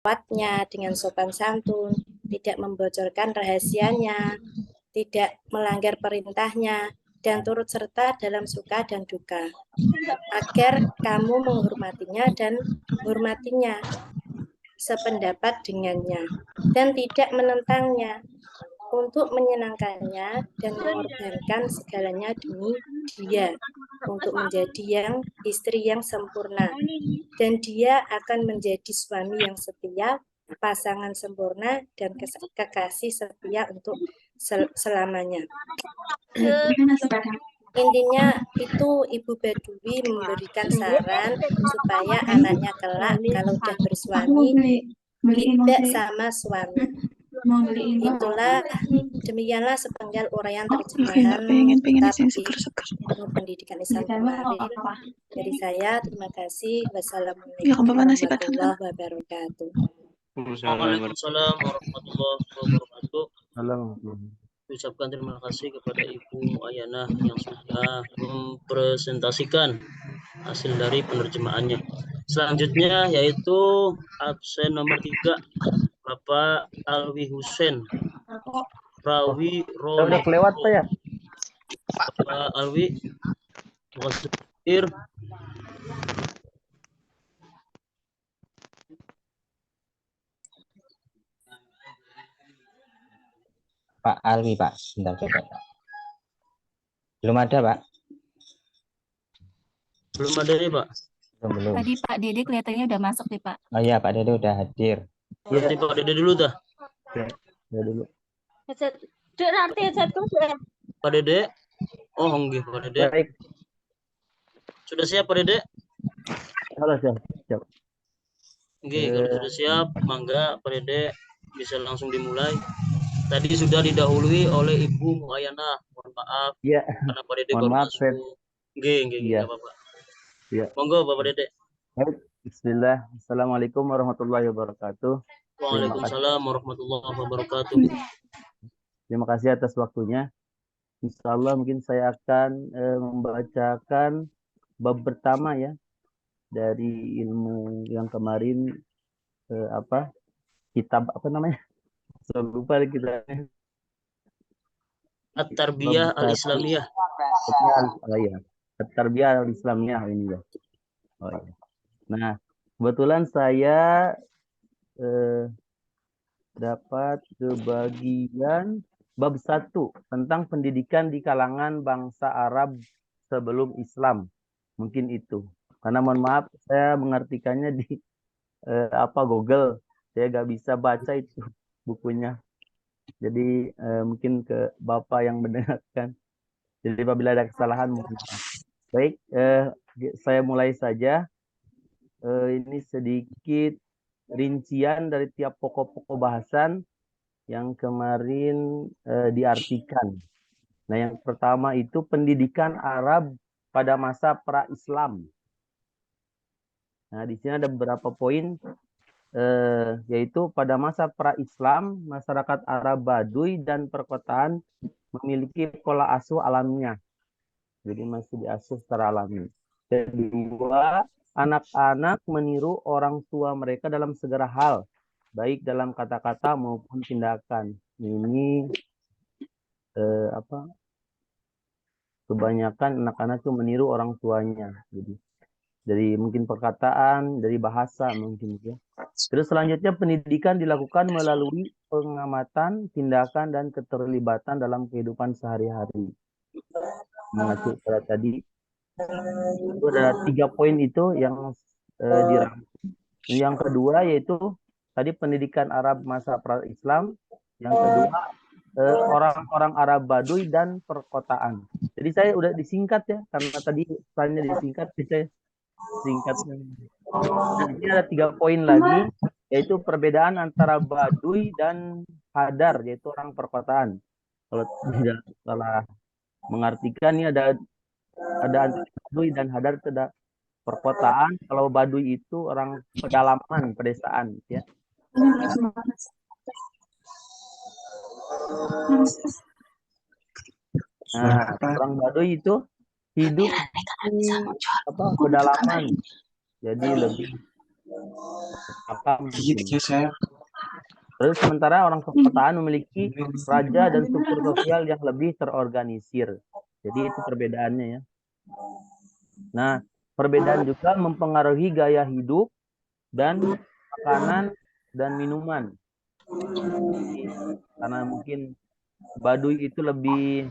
merawatnya dengan sopan santun, tidak membocorkan rahasianya, tidak melanggar perintahnya, dan turut serta dalam suka dan duka, agar kamu menghormatinya dan menghormatinya, sependapat dengannya, dan tidak menentangnya, untuk menyenangkannya dan mengorbankan segalanya demi dia, untuk menjadi istri yang sempurna, dan dia akan menjadi suami yang setia, pasangan sempurna, dan kekasih setia untuk selamanya. Intinya itu Ibu Badui memberikan saran supaya anaknya kelak kalau udah bersuami tidak sama suami. Itulah demikianlah sepenggal uraian terjemahan kitab Ilmu Pendidikan Islam kemarin dari saya. Terima kasih. Wassalamualaikum warahmatullahi wabarakatuh. Waalaikumsalam warahmatullahi wabarakatuh. Ucapkan terima kasih kepada Ibu Ayana yang sudah mempresentasikan hasil dari penerjemahannya. Selanjutnya yaitu absen nomor 3, Bapak Alwi Husen, Rawi Role. Udah kelewat Pak ya? Bapak Alwi, hadir. Pak Alwi Pak, sebentar coba Pak. Belum ada Pak? Belum ada nih Pak? Belum. Tadi Pak Dede kelihatannya udah masuk nih Pak. Oh iya Pak Dede udah hadir. Berarti Pak Dede dulu dah. Ya dulu. Pak Dede. Oh enggak Pak Dede. Baik. Sudah siap Pak Dede? Halo siap. Oke, kalau sudah siap, mangga Pak Dede bisa langsung dimulai. Tadi sudah didahului oleh Ibu Muayana. Mohon maaf. Iya. Karena Pak Dede Mohon baru maaf, masuk. Enggak apa-apa. Iya. Monggo Bapak Dede. Baik, bismillah. Assalamualaikum warahmatullahi wabarakatuh. Waalaikumsalam warahmatullahi wabarakatuh. Terima kasih atas waktunya. Insya Allah mungkin saya akan membacakan bab pertama ya dari ilmu yang kemarin kitab apa namanya? Saya lupa kita. At-Tarbiyah Al-Islamiyah. At-Tarbiyah Al-Islamiyah ini ya. Oh, iya. Nah, kebetulan saya dapat kebagian bab 1 tentang pendidikan di kalangan bangsa Arab sebelum Islam. Mungkin itu. Karena mohon maaf saya mengartikannya di Google. Saya nggak bisa baca itu bukunya. Jadi mungkin ke Bapak yang mendengarkan. Jadi apabila ada kesalahan mohon maaf. Baik, saya mulai saja. Ini sedikit rincian dari tiap pokok-pokok bahasan yang kemarin diartikan. Nah, yang pertama itu pendidikan Arab pada masa pra-Islam. Nah, di sini ada beberapa poin, yaitu pada masa pra-Islam, masyarakat Arab Baduy dan perkotaan memiliki pola asuh alamiah. Jadi masih diasuh secara alami. Kedua, anak-anak meniru orang tua mereka dalam segala hal, baik dalam kata-kata maupun tindakan. Ini kebanyakan anak-anak itu meniru orang tuanya. Jadi dari mungkin perkataan, dari bahasa mungkin ya. Terus selanjutnya pendidikan dilakukan melalui pengamatan, tindakan dan keterlibatan dalam kehidupan sehari-hari. Mengacu pada tadi itu ada 3 poin itu yang dirangkum. Yang kedua yaitu tadi pendidikan Arab masa pra-Islam. Yang kedua orang-orang Arab Baduy dan perkotaan. Jadi saya udah disingkat ya, karena tadi pesannya disingkat, saya singkat. Nah, ini ada 3 poin lagi, yaitu perbedaan antara Baduy dan Hadar, yaitu orang perkotaan. Kalau tidak salah mengartikan ini ada antara Baduy dan Hadar, itu ada perkotaan. Kalau Baduy itu orang pedalaman, pedesaan, ya. Nah, orang Baduy itu hidup di pedalaman, jadi lebih Apa mungkin. Terus sementara orang perkotaan memiliki raja dan struktur sosial yang lebih terorganisir. Jadi itu perbedaannya ya. Nah, perbedaan juga mempengaruhi gaya hidup dan makanan dan minuman. Karena mungkin Baduy itu lebih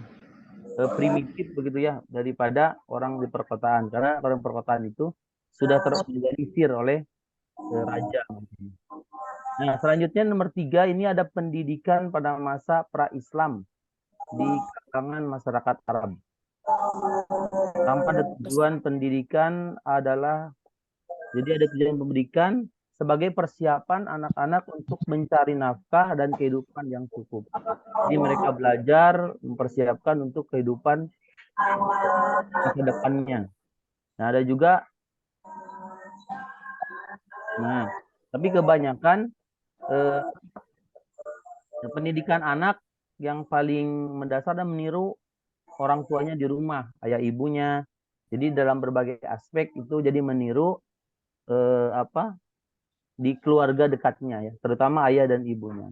primitif begitu ya daripada orang di perkotaan. Karena orang perkotaan itu sudah terorganisir oleh raja. Nah, selanjutnya nomor 3 ini ada pendidikan pada masa pra-Islam di kalangan masyarakat Arab. Tanpa ada tujuan pendidikan adalah, jadi ada tujuan pendidikan sebagai persiapan anak-anak untuk mencari nafkah dan kehidupan yang cukup. Jadi mereka belajar, mempersiapkan untuk kehidupan masa depannya. Nah, ada juga, tapi kebanyakan pendidikan anak yang paling mendasar dan meniru orang tuanya di rumah, ayah ibunya. Jadi dalam berbagai aspek itu jadi meniru di keluarga dekatnya ya, terutama ayah dan ibunya.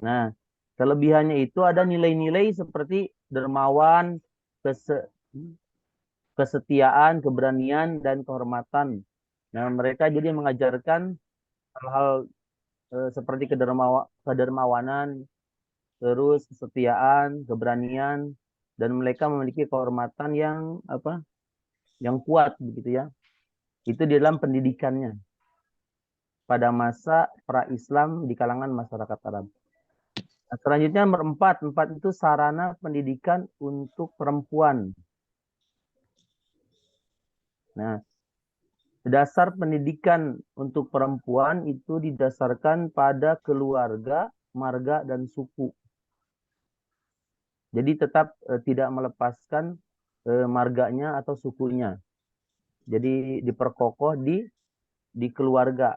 Nah, kelebihannya itu ada nilai-nilai seperti dermawan, kesetiaan, keberanian, dan kehormatan. Nah, mereka jadi mengajarkan hal-hal seperti kedermawanan, terus kesetiaan, keberanian, dan mereka memiliki kehormatan yang kuat begitu ya. Itu di dalam pendidikannya pada masa pra-Islam di kalangan masyarakat Arab. Nah, selanjutnya nomor 4 itu sarana pendidikan untuk perempuan. Nah, dasar pendidikan untuk perempuan itu didasarkan pada keluarga, marga, dan suku. Jadi tetap tidak melepaskan marganya atau sukunya. Jadi diperkokoh di keluarga.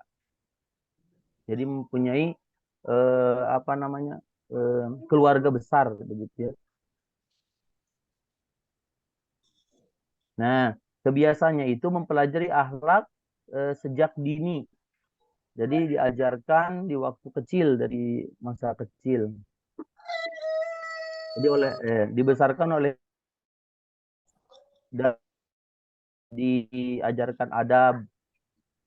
Jadi mempunyai keluarga besar begitu ya. Nah, kebiasaannya itu mempelajari akhlak sejak dini. Jadi diajarkan di waktu kecil, dari masa kecil. Jadi dibesarkan oleh, diajarkan adab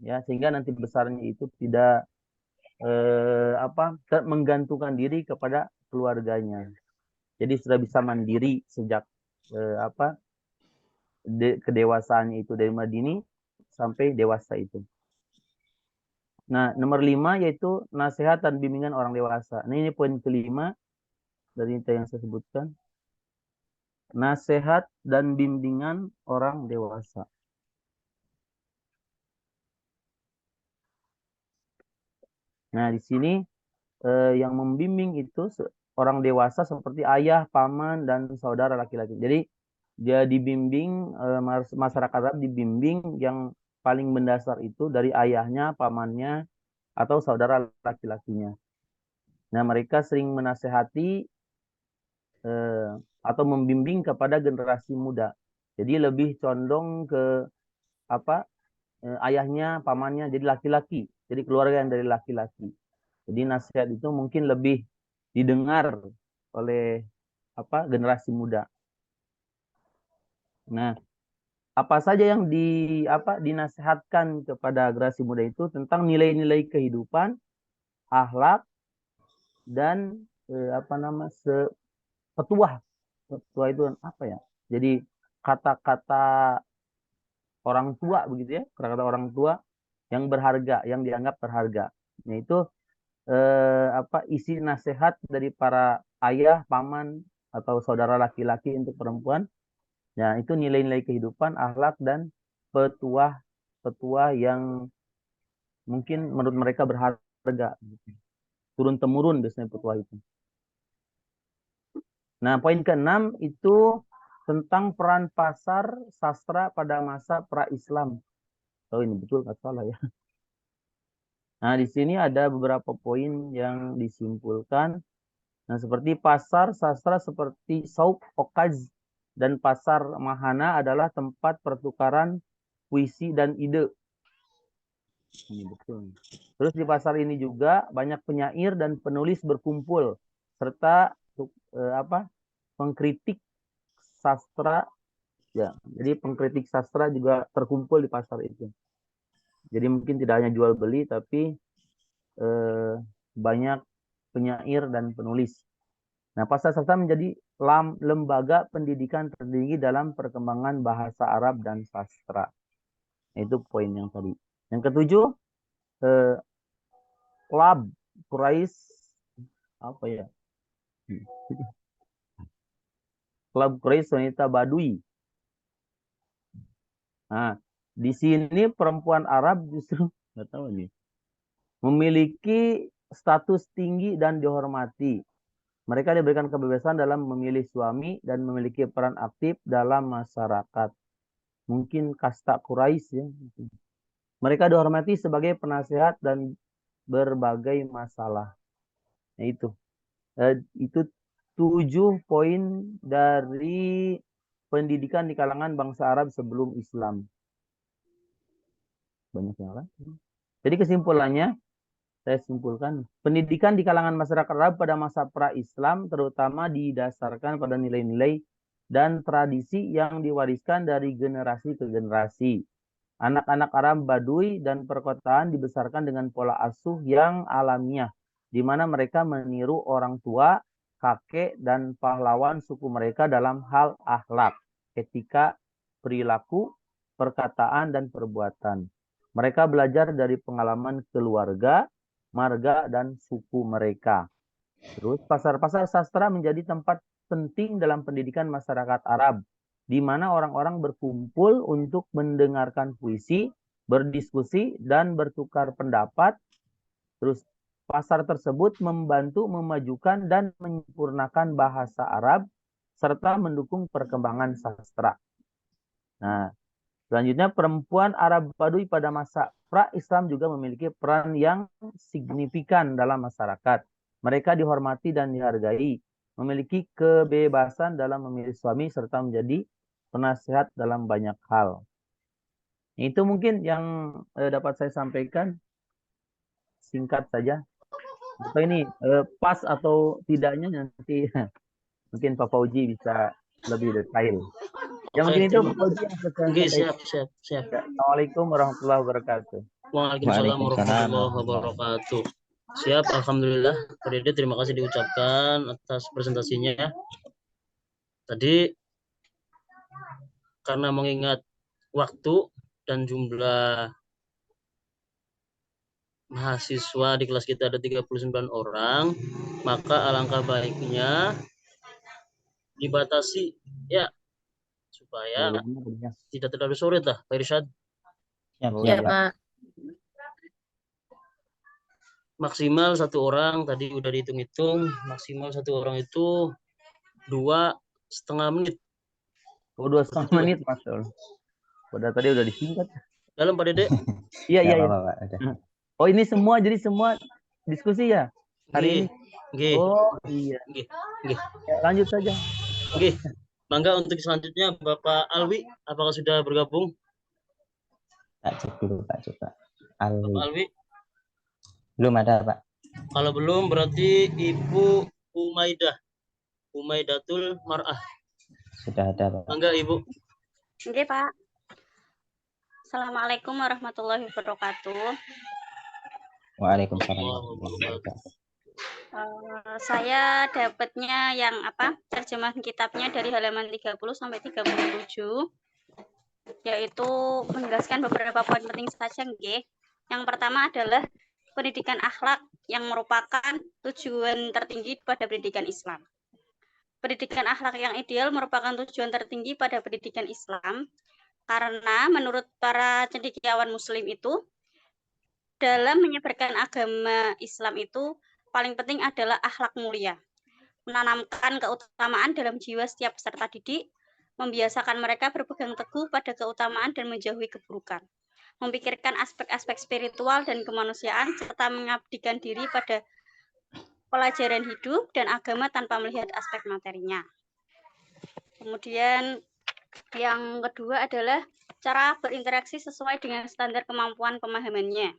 ya, sehingga nanti besarnya itu tidak menggantungkan diri kepada keluarganya. Jadi sudah bisa mandiri sejak kedewasaannya itu, dari dini sampai dewasa itu. Nah, nomor 5 yaitu nasihat dan bimbingan orang dewasa. Nah, ini poin kelima dari yang saya sebutkan. Nasihat dan bimbingan orang dewasa. Nah, di sini yang membimbing itu orang dewasa seperti ayah, paman, dan saudara laki-laki. Jadi dia dibimbing, masyarakat Arab dibimbing yang paling mendasar itu dari ayahnya, pamannya, atau saudara laki-lakinya. Nah, mereka sering menasehati atau membimbing kepada generasi muda. Jadi lebih condong ke ayahnya, pamannya, jadi laki-laki. Jadi keluarga yang dari laki-laki. Jadi nasihat itu mungkin lebih didengar oleh generasi muda. Nah, apa saja yang dinasihatkan kepada generasi muda itu tentang nilai-nilai kehidupan, akhlak, dan petuah. Petuah itu apa ya? Jadi kata-kata orang tua begitu ya, kata-kata orang tua yang berharga, yang dianggap berharga. Nah, itu isi nasihat dari para ayah, paman, atau saudara laki-laki untuk perempuan. Nah, itu nilai-nilai kehidupan, akhlak, dan petuah yang mungkin menurut mereka berharga. Turun-temurun biasanya petuah itu. Nah, poin ke-6 itu tentang peran pasar sastra pada masa pra-Islam. Oh, ini betul nggak salah ya. Nah, di sini ada beberapa poin yang disimpulkan. Nah, seperti pasar sastra seperti Souk Okaz dan pasar Mahana adalah tempat pertukaran puisi dan ide. Ini betul. Terus di pasar ini juga banyak penyair dan penulis berkumpul serta pengkritik sastra ya. Jadi pengkritik sastra juga terkumpul di pasar itu. Jadi mungkin tidak hanya jual beli tapi banyak penyair dan penulis. Nah, pasar sastra menjadi lembaga pendidikan tertinggi dalam perkembangan bahasa Arab dan sastra. Itu poin yang tadi. Yang ketujuh, Club Quraisy apa ya? Club Quraisy Wanita Baduy. Nah, di sini perempuan Arab justru nggak tahu nih, memiliki status tinggi dan dihormati. Mereka diberikan kebebasan dalam memilih suami dan memiliki peran aktif dalam masyarakat. Mungkin kasta Quraisy ya. Mereka dihormati sebagai penasehat dan berbagai masalah. Nah, itu 7 poin dari pendidikan di kalangan bangsa Arab sebelum Islam. Banyak yang lain. Jadi kesimpulannya, saya simpulkan, pendidikan di kalangan masyarakat Arab pada masa pra-Islam terutama didasarkan pada nilai-nilai dan tradisi yang diwariskan dari generasi ke generasi. Anak-anak Arab Baduy dan perkotaan dibesarkan dengan pola asuh yang alamiah, di mana mereka meniru orang tua, kakek, dan pahlawan suku mereka dalam hal akhlak, etika, perilaku, perkataan, dan perbuatan. Mereka belajar dari pengalaman keluarga, marga, dan suku mereka. Terus pasar-pasar sastra menjadi tempat penting dalam pendidikan masyarakat Arab, di mana orang-orang berkumpul untuk mendengarkan puisi, berdiskusi, dan bertukar pendapat. Terus pasar tersebut membantu memajukan dan menyempurnakan bahasa Arab, serta mendukung perkembangan sastra. Nah, selanjutnya perempuan Arab Baduy pada masa pra-Islam juga memiliki peran yang signifikan dalam masyarakat. Mereka dihormati dan dihargai, memiliki kebebasan dalam memilih suami, serta menjadi penasehat dalam banyak hal. Itu mungkin yang dapat saya sampaikan. Singkat saja. Apa ini pas atau tidaknya nanti mungkin Pak Fauji bisa lebih detail. Yang mungkin itu Pak Fauji yang saya sampaikan. Siap. Assalamualaikum warahmatullahi wabarakatuh. Waalaikumsalam warahmatullahi wabarakatuh. Siap, alhamdulillah. Pak Dede, terima kasih diucapkan atas presentasinya. Tadi karena mengingat waktu dan jumlah mahasiswa di kelas kita ada 39 orang, maka alangkah baiknya dibatasi ya supaya tidak terlalu sore Pak Irsyad. Ya, Pak. Maksimal 1 orang, tadi udah dihitung-hitung, maksimal 1 orang itu 2,5 menit. Oh, 2,5 menit, Masya Allah. Padahal tadi udah disingkat. Dalam Pak Dede? Iya. Oh, ini semua, jadi semua diskusi ya hari ini? Oh iya. Ya, lanjut saja. Mangga untuk selanjutnya Bapak Alwi, apakah sudah bergabung? Tak cek dulu Pak, coba. Bapak Alwi? Belum ada Pak. Kalau belum berarti Ibu Umaidatul Mar'ah. Sudah ada Pak. Mangga Ibu. Oke Pak. Assalamualaikum warahmatullahi wabarakatuh. Waalaikumsalam warahmatullahi wabarakatuh. Saya dapatnya yang terjemahan kitabnya dari halaman 30 sampai 37, yaitu menjelaskan beberapa poin penting saja nggih. Yang pertama adalah pendidikan akhlak yang merupakan tujuan tertinggi pada pendidikan Islam. Pendidikan akhlak yang ideal merupakan tujuan tertinggi pada pendidikan Islam karena menurut para cendekiawan Muslim itu, dalam menyebarkan agama Islam itu paling penting adalah akhlak mulia. Menanamkan keutamaan dalam jiwa setiap peserta didik, membiasakan mereka berpegang teguh pada keutamaan dan menjauhi keburukan. Memikirkan aspek-aspek spiritual dan kemanusiaan serta mengabdikan diri pada pelajaran hidup dan agama tanpa melihat aspek materinya. Kemudian yang kedua adalah cara berinteraksi sesuai dengan standar kemampuan pemahamannya.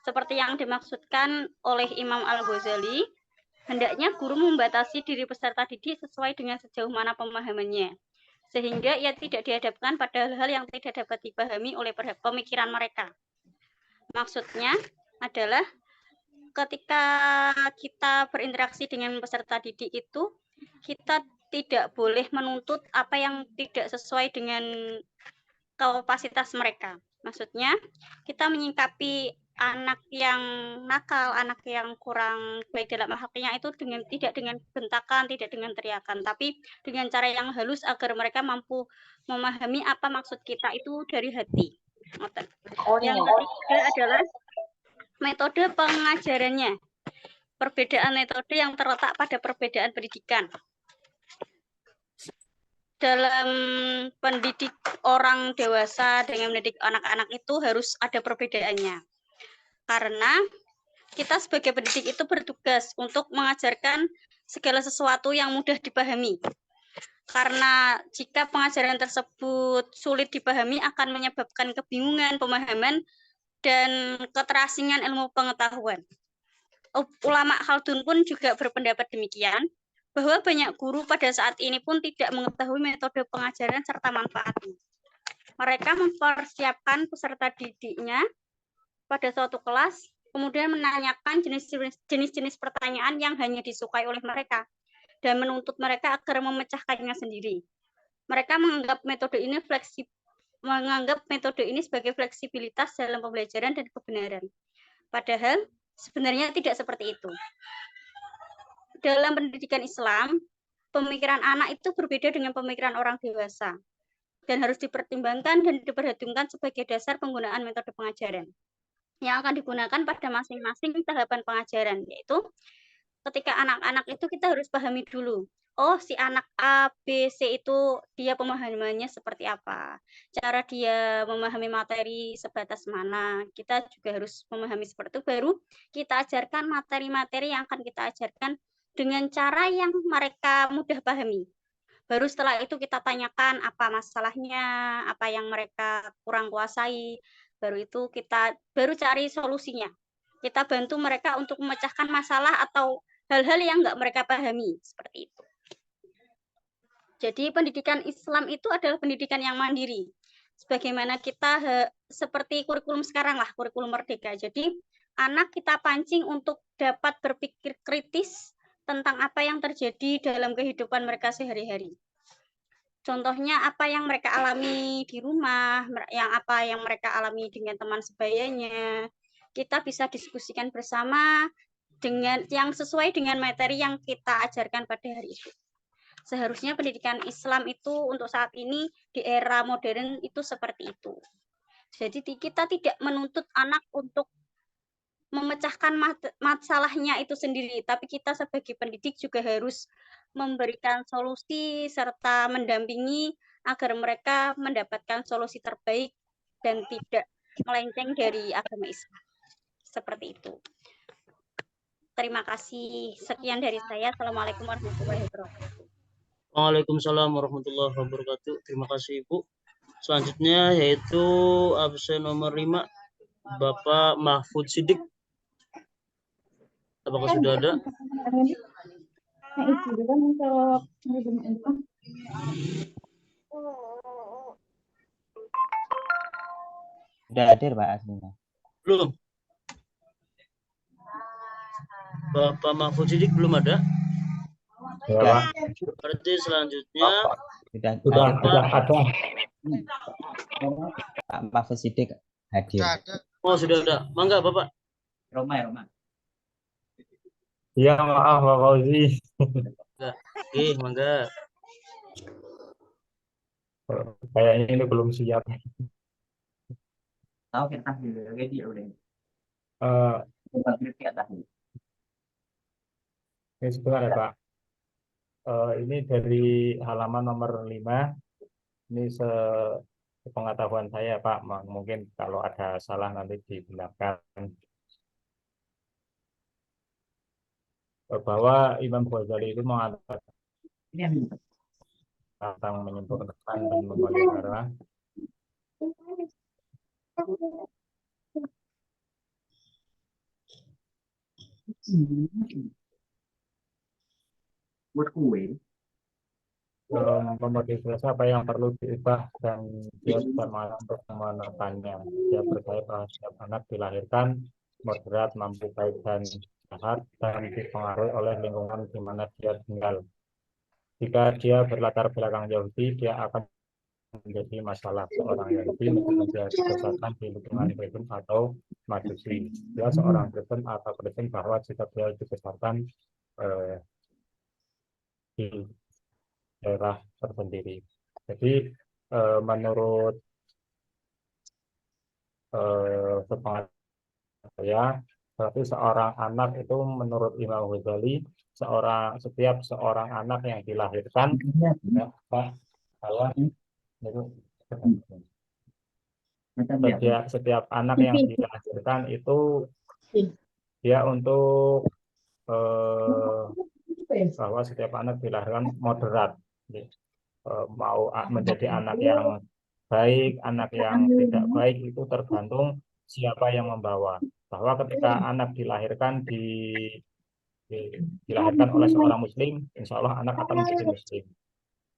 Seperti yang dimaksudkan oleh Imam Al-Ghazali, hendaknya guru membatasi diri peserta didik sesuai dengan sejauh mana pemahamannya, sehingga ia tidak dihadapkan pada hal-hal yang tidak dapat dipahami oleh pemikiran mereka. Maksudnya adalah ketika kita berinteraksi dengan peserta didik itu, kita tidak boleh menuntut apa yang tidak sesuai dengan kapasitas mereka. Maksudnya, kita menyikapi anak yang nakal, anak yang kurang baik dalam akhlaknya itu tidak dengan bentakan, tidak dengan teriakan, tapi dengan cara yang halus agar mereka mampu memahami apa maksud kita itu dari hati. Yang ketiga adalah metode pengajarannya. Perbedaan metode yang terletak pada perbedaan pendidikan. Dalam pendidik orang dewasa dengan mendidik anak-anak itu harus ada perbedaannya. Karena kita sebagai pendidik itu bertugas untuk mengajarkan segala sesuatu yang mudah dipahami. Karena jika pengajaran tersebut sulit dipahami akan menyebabkan kebingungan pemahaman dan keterasingan ilmu pengetahuan. Ulama Khaldun pun juga berpendapat demikian, bahwa banyak guru pada saat ini pun tidak mengetahui metode pengajaran serta manfaatnya. Mereka mempersiapkan peserta didiknya pada suatu kelas, kemudian menanyakan jenis-jenis pertanyaan yang hanya disukai oleh mereka, dan menuntut mereka agar memecahkannya sendiri. Mereka menganggap metode ini sebagai fleksibilitas dalam pembelajaran dan kebenaran. Padahal sebenarnya tidak seperti itu. Dalam pendidikan Islam, pemikiran anak itu berbeda dengan pemikiran orang dewasa dan harus dipertimbangkan dan diperhitungkan sebagai dasar penggunaan metode pengajaran yang akan digunakan pada masing-masing tahapan pengajaran, yaitu ketika anak-anak itu kita harus pahami dulu, oh si anak A, B, C itu dia pemahamannya seperti apa, cara dia memahami materi sebatas mana, kita juga harus memahami seperti itu, baru kita ajarkan materi-materi yang akan kita ajarkan dengan cara yang mereka mudah pahami. Baru setelah itu kita tanyakan apa masalahnya, apa yang mereka kurang kuasai, baru itu kita cari solusinya. Kita bantu mereka untuk memecahkan masalah atau hal-hal yang nggak mereka pahami, seperti itu. Jadi pendidikan Islam itu adalah pendidikan yang mandiri. Sebagaimana kita seperti kurikulum sekarang lah, kurikulum merdeka. Jadi anak kita pancing untuk dapat berpikir kritis tentang apa yang terjadi dalam kehidupan mereka sehari-hari. Contohnya apa yang mereka alami di rumah, apa yang mereka alami dengan teman sebayanya. Kita bisa diskusikan bersama dengan yang sesuai dengan materi yang kita ajarkan pada hari itu. Seharusnya pendidikan Islam itu untuk saat ini di era modern itu seperti itu. Jadi kita tidak menuntut anak untuk memecahkan masalahnya itu sendiri, tapi kita sebagai pendidik juga harus memberikan solusi serta mendampingi agar mereka mendapatkan solusi terbaik dan tidak melenceng dari agama Islam. Seperti itu. Terima kasih. Sekian dari saya. Assalamualaikum warahmatullahi wabarakatuh. Waalaikumsalam warahmatullahi wabarakatuh. Terima kasih Ibu. Selanjutnya yaitu absen nomor 5, Bapak Mahfud Siddiq. Apakah sudah ada? Sudah hadir Pak aslinya. Belum. Bapak Mahfud Siddiq belum ada. Sudah. Berarti selanjutnya Sudah ada. Pak Mahfud Siddiq hadir. Oh sudah ada. Mangga Bapak. Roma. Iya maaf Pak Fauzi. Oke, mangga. Kayaknya ini belum siap. Tahu kita dulu lagi udah. Ini sebentar ya Pak. Ini dari halaman nomor 5. Ini sepengetahuan saya Pak. Mungkin kalau ada salah nanti dibenarkan. Bahwa Imam Ghazali itu mengatakan tentang menyempurnakan dan memelihara Buat kue. Memotivasi apa yang perlu diubah dan dia semangat untuk menekannya. Dia percaya bahwa setiap anak dilahirkan moderat, mampu baik dan jahat, dan dipengaruhi oleh lingkungan di mana dia tinggal. Jika dia berlatar belakang Yahudi, dia akan menjadi masalah. Seorang Yahudi menjadi dibesarkan di lingkungan Kristen atau Majusi. Dia seorang Kristen atau Kristen bahwa jika dia dibesarkan di daerah tersendiri. Jadi menurut sepenglihatan saya, berarti seorang anak itu menurut Imam Ghazali, setiap seorang anak yang dilahirkan, ya, bahwa setiap anak yang dilahirkan itu dia untuk bahwa setiap anak dilahirkan moderat, mau menjadi anak yang baik, anak yang tidak baik itu tergantung siapa yang membawa. Bahwa ketika anak dilahirkan dilahirkan oleh seorang Muslim, insya Allah anak akan menjadi Muslim.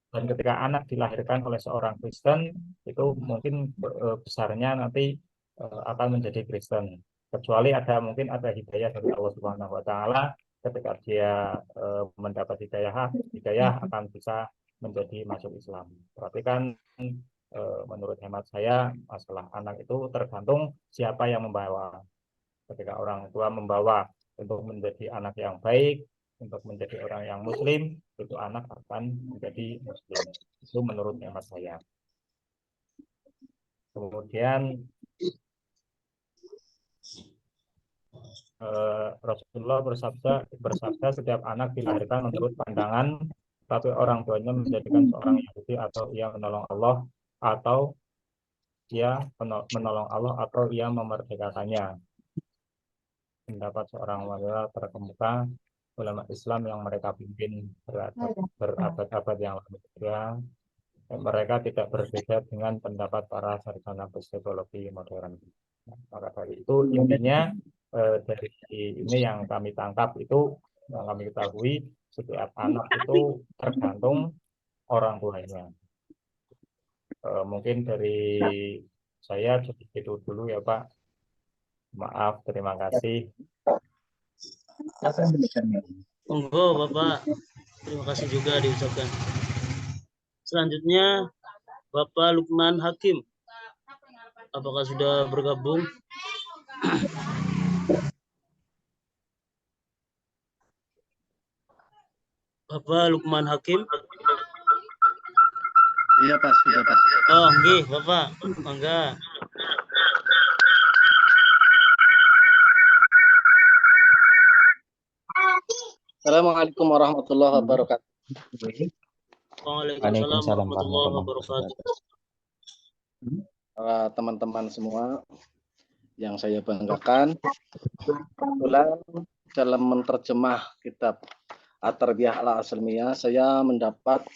Dan ketika anak dilahirkan oleh seorang Kristen, itu mungkin besarnya nanti akan menjadi Kristen. Kecuali mungkin ada hidayah dari Allah Subhanahu Wa Taala, ketika dia mendapat hidayah akan bisa menjadi masuk Islam. Berarti kan menurut hemat saya masalah anak itu tergantung siapa yang membawa. Ketika orang tua membawa untuk menjadi anak yang baik, untuk menjadi orang yang Muslim, itu anak akan menjadi Muslim. Itu menurut hemat saya. Kemudian Rasulullah bersabda setiap anak dilahirkan menurut pandangan, tapi orang tuanya menjadikan seorang Yahudi atau ia menolong Allah atau ia menolong Allah atau ia memerdekakannya. Pendapat seorang wanita terkemuka ulama Islam yang mereka pimpin berabad-abad yang lalu, ya, mereka tidak berbeda dengan pendapat para sarjana psikologi modern. Maka dari itu intinya dari ini yang kami tangkap itu, yang kami ketahui, setiap anak itu tergantung orang tuanya. Mungkin dari saya cukup itu dulu ya Pak. Maaf, terima kasih. Monggo Bapak, terima kasih juga diucapkan. Selanjutnya Bapak Lukman Hakim, apakah sudah bergabung? Bapak Lukman Hakim? Iya Pak, sudah Pak. Oh, nggih, Bapak, mangga. Assalamualaikum warahmatullahi wabarakatuh. Waalaikumsalam warahmatullahi wabarakatuh. Teman-teman semua yang saya banggakan, kebetulan dalam menerjemah kitab At-Tarbiyah Al-Islamiyah, saya mendapat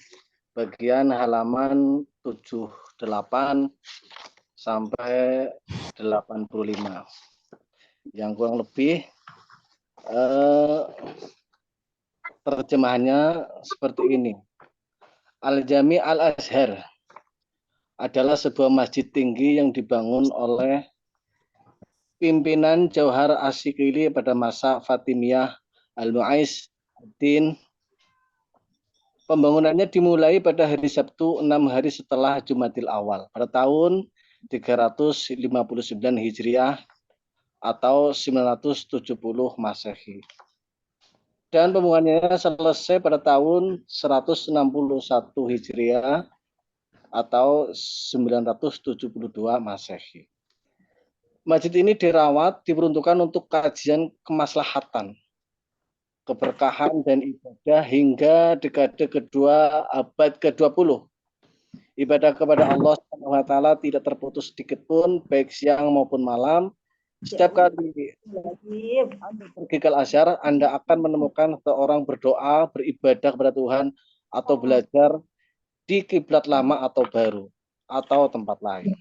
bagian halaman 78 sampai 85. Yang kurang lebih terjemahannya seperti ini. Al-Jami Al-Azhar adalah sebuah masjid tinggi yang dibangun oleh pimpinan Jauhar Asyikili pada masa Fatimiyah Al-Mu'aiz Din. Pembangunannya dimulai pada hari Sabtu 6 hari setelah Jumadil Awal pada tahun 359 Hijriah atau 970 Masehi. Dan pembangunannya selesai pada tahun 161 Hijriah atau 972 Masehi. Masjid ini dirawat, diperuntukkan untuk kajian kemaslahatan, keberkahan dan ibadah hingga dekade kedua abad ke-20. Ibadah kepada Allah SWT tidak terputus sedikit pun, baik siang maupun malam. Setiap kali Anda pergi ke Al-Azhar, Anda akan menemukan seorang berdoa, beribadah kepada Tuhan, atau belajar di kiblat lama atau baru, atau tempat lain.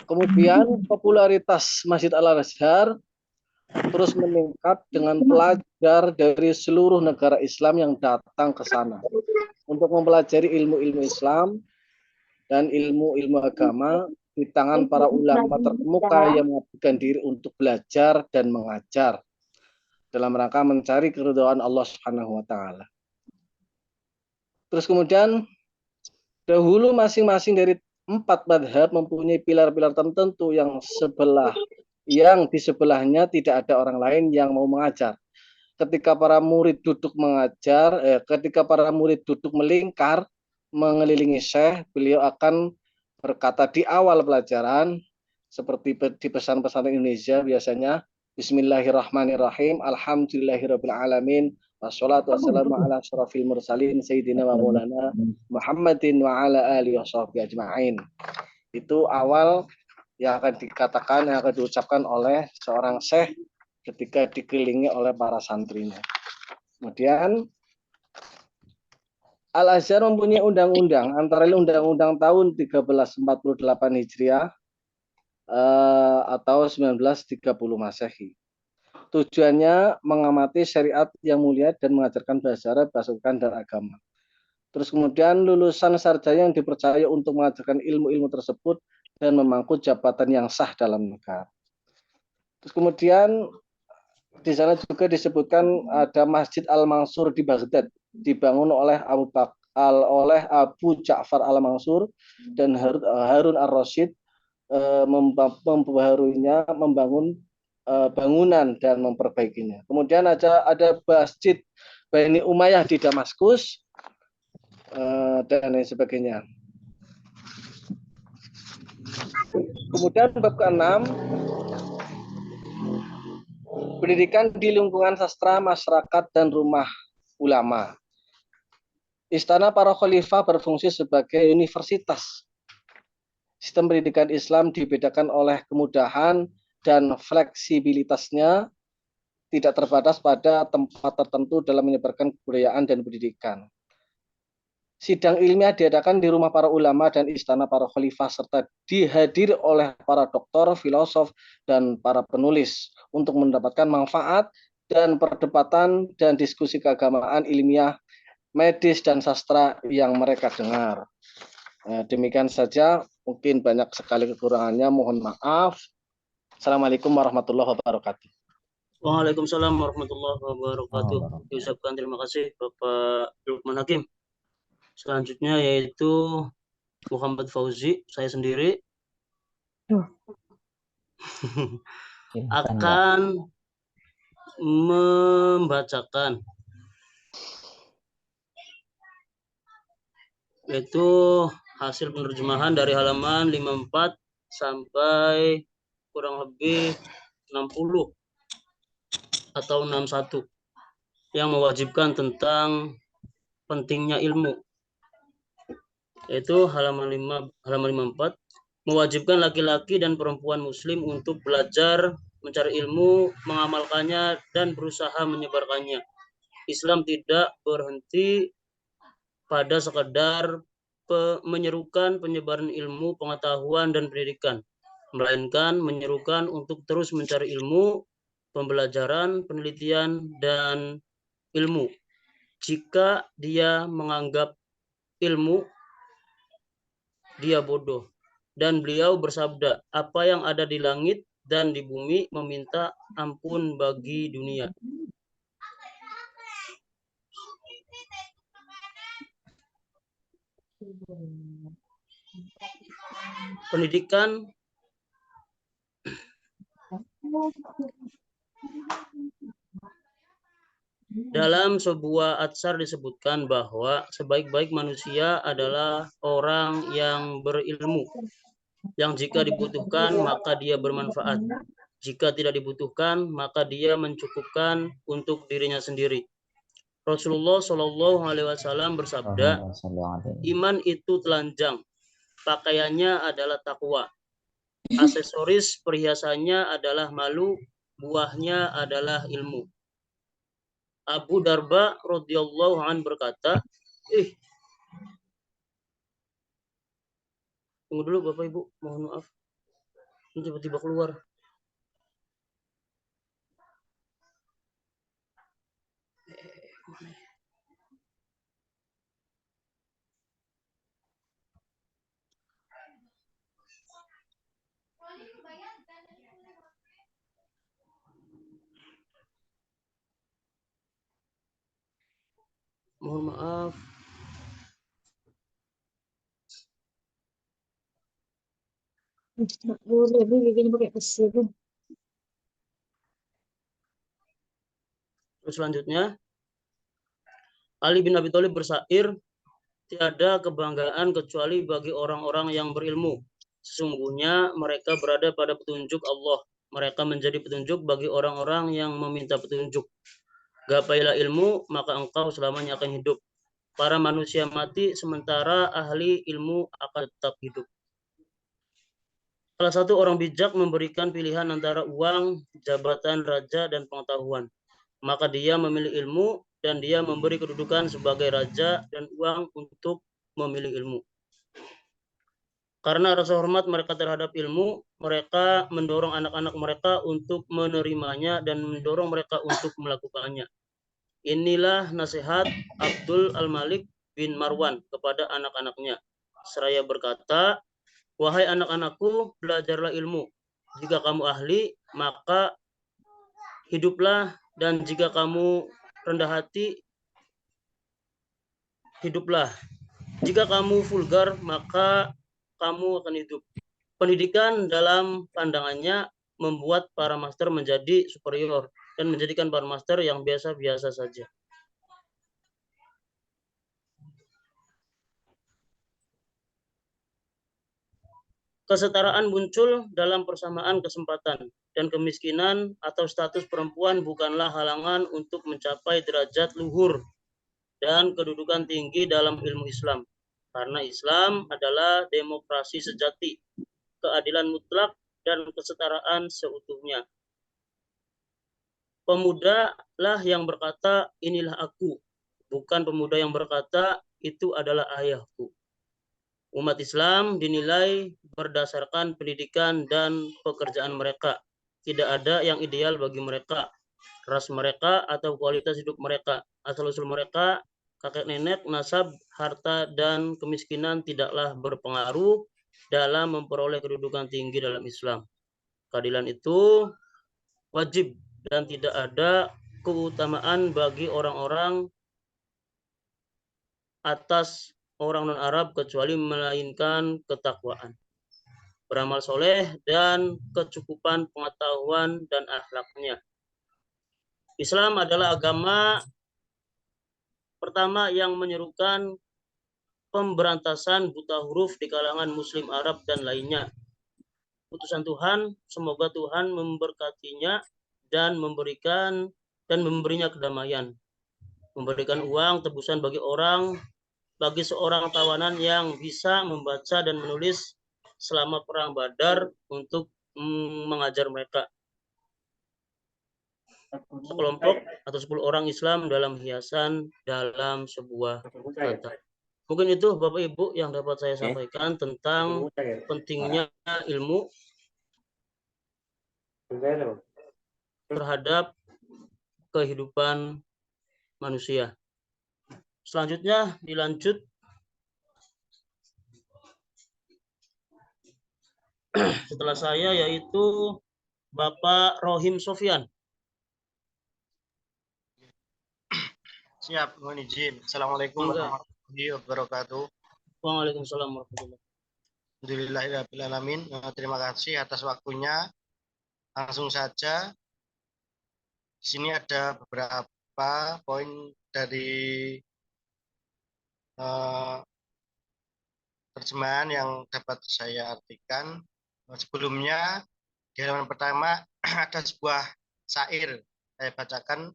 Kemudian popularitas Masjid Al-Azhar terus meningkat dengan pelajar dari seluruh negara Islam yang datang ke sana untuk mempelajari ilmu-ilmu Islam dan ilmu-ilmu agama di tangan para ulama terkemuka yang mengabdikan diri untuk belajar dan mengajar dalam rangka mencari keridhaan Allah Subhanahu wa taala. Terus kemudian dahulu masing-masing dari 4 madhab mempunyai pilar-pilar tertentu yang di sebelahnya tidak ada orang lain yang mau mengajar. Ketika para murid duduk melingkar mengelilingi syekh, beliau akan berkata di awal pelajaran seperti di pesan-pesan Indonesia biasanya, Bismillahirrahmanirrahim, Alhamdulillahirabbil alamin, wassalatu wassalamu ala asyrafil mursalin sayyidina wa maulana Muhammadin wa ala alihi washabbihi ajma'in. Itu awal yang akan dikatakan, yang akan diucapkan oleh seorang syekh ketika dikelilingi oleh para santrinya. Kemudian Al-Azhar mempunyai undang-undang, antara lain undang-undang tahun 1348 Hijriah atau 1930 Masehi. Tujuannya mengamati syariat yang mulia dan mengajarkan bahasa Arab, bahasa Quran, dan agama. Terus kemudian lulusan sarjana yang dipercaya untuk mengajarkan ilmu-ilmu tersebut dan memangku jabatan yang sah dalam negara. Terus kemudian di sana juga disebutkan ada Masjid Al-Mansur di Baghdad, dibangun oleh Abu Ja'far Al-Mansur dan Harun Ar-Rasyid membaharunya, membangun bangunan dan memperbaikinya. Kemudian ada Masjid Bani Umayyah di Damaskus dan lain sebagainya. Kemudian bab ke-6, pendidikan di lingkungan sastra, masyarakat, dan rumah ulama. Istana para khalifah berfungsi sebagai universitas. Sistem pendidikan Islam dibedakan oleh kemudahan dan fleksibilitasnya, tidak terbatas pada tempat tertentu dalam menyebarkan kebudayaan dan pendidikan. Sidang ilmiah diadakan di rumah para ulama dan istana para khalifah serta dihadiri oleh para doktor, filosof, dan para penulis untuk mendapatkan manfaat dan perdebatan dan diskusi keagamaan, ilmiah, medis, dan sastra yang mereka dengar. Demikian saja, mungkin banyak sekali kekurangannya, mohon maaf. Assalamualaikum warahmatullahi wabarakatuh. Waalaikumsalam warahmatullahi wabarakatuh. Diucapkan terima kasih Bapak Lukman Hakim. Selanjutnya yaitu Muhammad Fauzi, saya sendiri akan membacakan yaitu hasil penerjemahan dari halaman 54 sampai kurang lebih 60 atau 61 yang mewajibkan tentang pentingnya ilmu. Yaitu halaman 54 mewajibkan laki-laki dan perempuan muslim untuk belajar, mencari ilmu, mengamalkannya, dan berusaha menyebarkannya. Islam tidak berhenti pada sekadar menyerukan penyebaran ilmu, pengetahuan, dan pendidikan, melainkan menyerukan untuk terus mencari ilmu, pembelajaran, penelitian, dan ilmu. Jika dia menganggap ilmu, dia bodoh. Dan beliau bersabda, apa yang ada di langit dan di bumi meminta ampun bagi dunia. Pendidikan dalam sebuah atsar disebutkan bahwa sebaik-baik manusia adalah orang yang berilmu, yang jika dibutuhkan maka dia bermanfaat, jika tidak dibutuhkan maka dia mencukupkan untuk dirinya sendiri. Rasulullah Shallallahu Alaihi Wasallam bersabda, iman itu telanjang, pakaiannya adalah takwa, aksesoris perhiasannya adalah malu, buahnya adalah ilmu. Abu Darda radhiyallahu an berkata, Tunggu dulu Bapak Ibu, mohon maaf. Ini tiba-tiba keluar. Mohon maaf. Terus selanjutnya, Ali bin Abi Thalib bersair, tiada kebanggaan kecuali bagi orang-orang yang berilmu. Sesungguhnya mereka berada pada petunjuk Allah. Mereka menjadi petunjuk bagi orang-orang yang meminta petunjuk. Gapailah ilmu, maka engkau selamanya akan hidup. Para manusia mati, sementara ahli ilmu akan tetap hidup. Salah satu orang bijak memberikan pilihan antara uang, jabatan, raja, dan pengetahuan. Maka dia memilih ilmu dan dia memberi kedudukan sebagai raja dan uang untuk memilih ilmu. Karena rasa hormat mereka terhadap ilmu, mereka mendorong anak-anak mereka untuk menerimanya dan mendorong mereka untuk melakukannya. Inilah nasihat Abdul Al-Malik bin Marwan kepada anak-anaknya. Seraya berkata, wahai anak-anakku, belajarlah ilmu. Jika kamu ahli, maka hiduplah, dan jika kamu rendah hati, hiduplah. Jika kamu vulgar, maka kamu akan hidup. Pendidikan dalam pandangannya membuat para master menjadi superior dan menjadikan para master yang biasa-biasa saja. Kesetaraan muncul dalam persamaan kesempatan, dan kemiskinan atau status perempuan bukanlah halangan untuk mencapai derajat luhur dan kedudukan tinggi dalam ilmu Islam. Karena Islam adalah demokrasi sejati, keadilan mutlak, dan kesetaraan seutuhnya. Pemuda lah yang berkata, inilah aku, bukan pemuda yang berkata, itu adalah ayahku. Umat Islam dinilai berdasarkan pendidikan dan pekerjaan mereka. Tidak ada yang ideal bagi mereka, ras mereka, atau kualitas hidup mereka. Asal-usul mereka, kakek nenek, nasab, harta, dan kemiskinan tidaklah berpengaruh dalam memperoleh kedudukan tinggi dalam Islam. Keadilan itu wajib dan tidak ada keutamaan bagi orang-orang atas orang non-Arab kecuali melainkan ketakwaan, beramal soleh, dan kecukupan pengetahuan dan akhlaknya. Islam adalah agama pertama yang menyerukan pemberantasan buta huruf di kalangan Muslim Arab dan lainnya. Putusan Tuhan, semoga Tuhan memberkatinya dan memberinya kedamaian, memberikan uang tebusan bagi seorang tawanan yang bisa membaca dan menulis selama perang Badar untuk mengajar mereka. Sekelompok atau 10 orang Islam dalam hiasan dalam sebuah kata. Mungkin itu Bapak Ibu yang dapat saya sampaikan tentang pentingnya ilmu terhadap kehidupan manusia. Selanjutnya dilanjut setelah saya, yaitu Bapak Rohim Sofyan. Siap, mohon izin. Assalamualaikum warahmatullahi wabarakatuh. Waalaikumsalam warahmatullahi wabarakatuh. Alhamdulillahirabbil alamin. Terima kasih atas waktunya. Langsung saja. Di sini ada beberapa poin dari terjemahan yang dapat saya artikan. Sebelumnya di halaman pertama ada sebuah syair saya bacakan.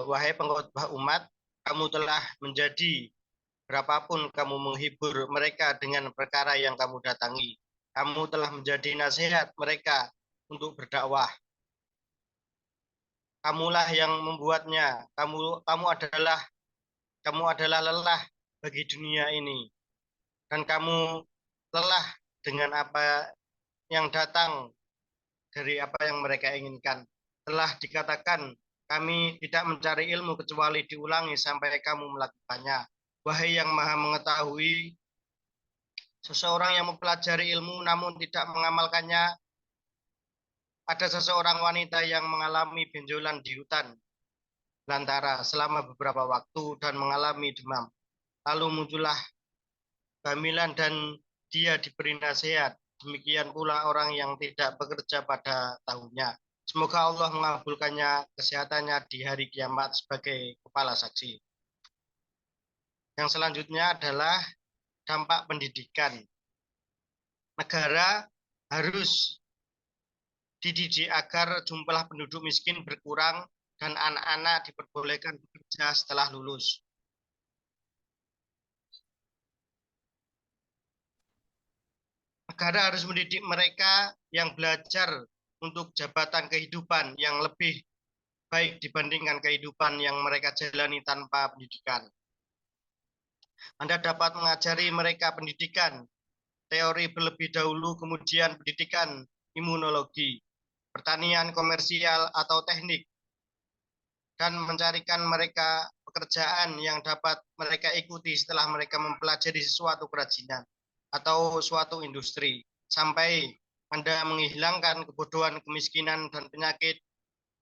Wahai pengkhotbah umat, kamu telah menjadi berapapun kamu menghibur mereka dengan perkara yang kamu datangi. Kamu telah menjadi nasihat mereka untuk berdakwah. Kamulah yang membuatnya. Kamu adalah lelah bagi dunia ini. Dan kamu lelah dengan apa yang datang dari apa yang mereka inginkan. Telah dikatakan, kami tidak mencari ilmu kecuali diulangi sampai kamu melakukannya. Wahai yang maha mengetahui, seseorang yang mempelajari ilmu namun tidak mengamalkannya, ada seseorang wanita yang mengalami benjolan di hutan belantara selama beberapa waktu dan mengalami demam. Lalu muncullah kehamilan dan dia diberi nasihat. Demikian pula orang yang tidak bekerja pada tahunnya. Semoga Allah mengabulkannya kesehatannya di hari kiamat sebagai kepala saksi. Yang selanjutnya adalah dampak pendidikan. Negara harus dididik agar jumlah penduduk miskin berkurang dan anak-anak diperbolehkan bekerja setelah lulus. Negara harus mendidik mereka yang belajar untuk jabatan kehidupan yang lebih baik dibandingkan kehidupan yang mereka jalani tanpa pendidikan. Anda dapat mengajari mereka pendidikan, teori terlebih dahulu, kemudian pendidikan imunologi, pertanian komersial atau teknik, dan mencarikan mereka pekerjaan yang dapat mereka ikuti setelah mereka mempelajari sesuatu kerajinan atau suatu industri, sampai Anda menghilangkan kebodohan, kemiskinan, dan penyakit,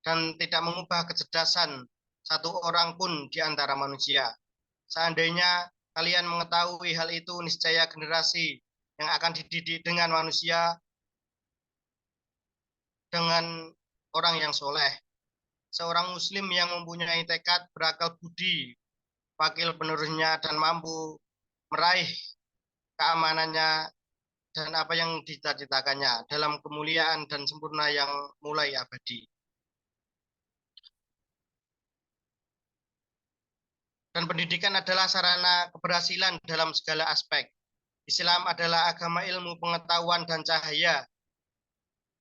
dan tidak mengubah kecerdasan satu orang pun di antara manusia. Seandainya kalian mengetahui hal itu, niscaya generasi yang akan dididik dengan manusia dengan orang yang soleh. Seorang muslim yang mempunyai tekad, berakal budi, wakil penerusnya, dan mampu meraih keamanannya dan apa yang dicita-citakannya dalam kemuliaan dan sempurna yang mulai abadi. Dan pendidikan adalah sarana keberhasilan dalam segala aspek. Islam adalah agama ilmu, pengetahuan, dan cahaya.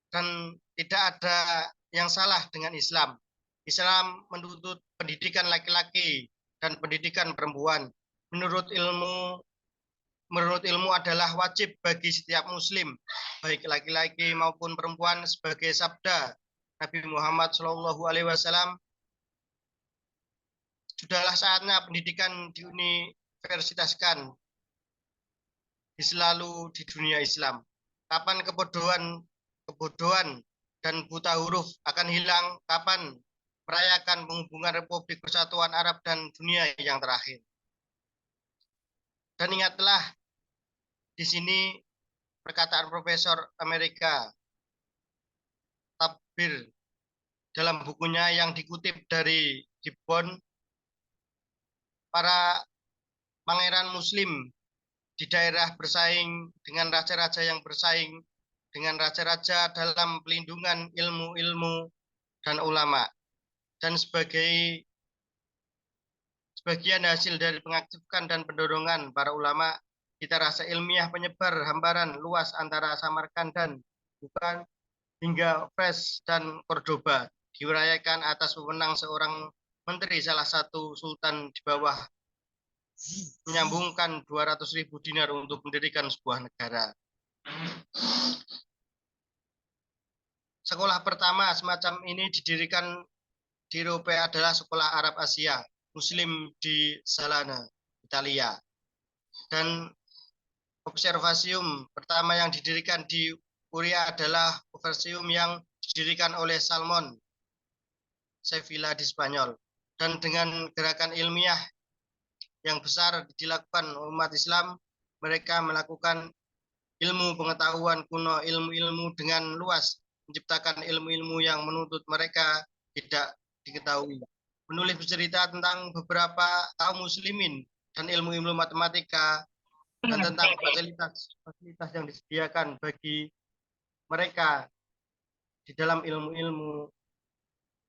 Dan tidak ada yang salah dengan Islam. Islam menuntut pendidikan laki-laki dan pendidikan perempuan. Menurut ilmu adalah wajib bagi setiap muslim, baik laki-laki maupun perempuan, sebagai sabda Nabi Muhammad SAW. Sudahlah saatnya pendidikan diuniversitaskan selalu di dunia Islam. Kapan kebodohan dan buta huruf akan hilang? Kapan merayakan penghubungan Republik Persatuan Arab dan dunia yang terakhir? Dan ingatlah, di sini perkataan Profesor Amerika Tabir dalam bukunya yang dikutip dari Gibbon, para pangeran muslim di daerah bersaing dengan raja-raja yang bersaing dengan raja-raja dalam pelindungan ilmu-ilmu dan ulama. Dan sebagian hasil dari pengaktifkan dan pendorongan para ulama, kita rasa ilmiah penyebar hamparan luas antara Samarkand dan bukan hingga Fez dan Cordoba diurayakan atas wewenang seorang menteri salah satu sultan di bawah menyambungkan 200.000 dinar untuk mendirikan sebuah negara. Sekolah pertama semacam ini didirikan di Eropa adalah sekolah Arab Asia Muslim di Salana, Italia. Dan observasium pertama yang didirikan di Uria adalah observasium yang didirikan oleh Salmon Sevilla di Spanyol. Dan dengan gerakan ilmiah yang besar dilakukan umat Islam, mereka melakukan ilmu pengetahuan kuno, ilmu-ilmu dengan luas, menciptakan ilmu-ilmu yang menuntut mereka tidak diketahui. Menulis bercerita tentang beberapa kaum muslimin dan ilmu-ilmu matematika dan tentang fasilitas yang disediakan bagi mereka di dalam ilmu-ilmu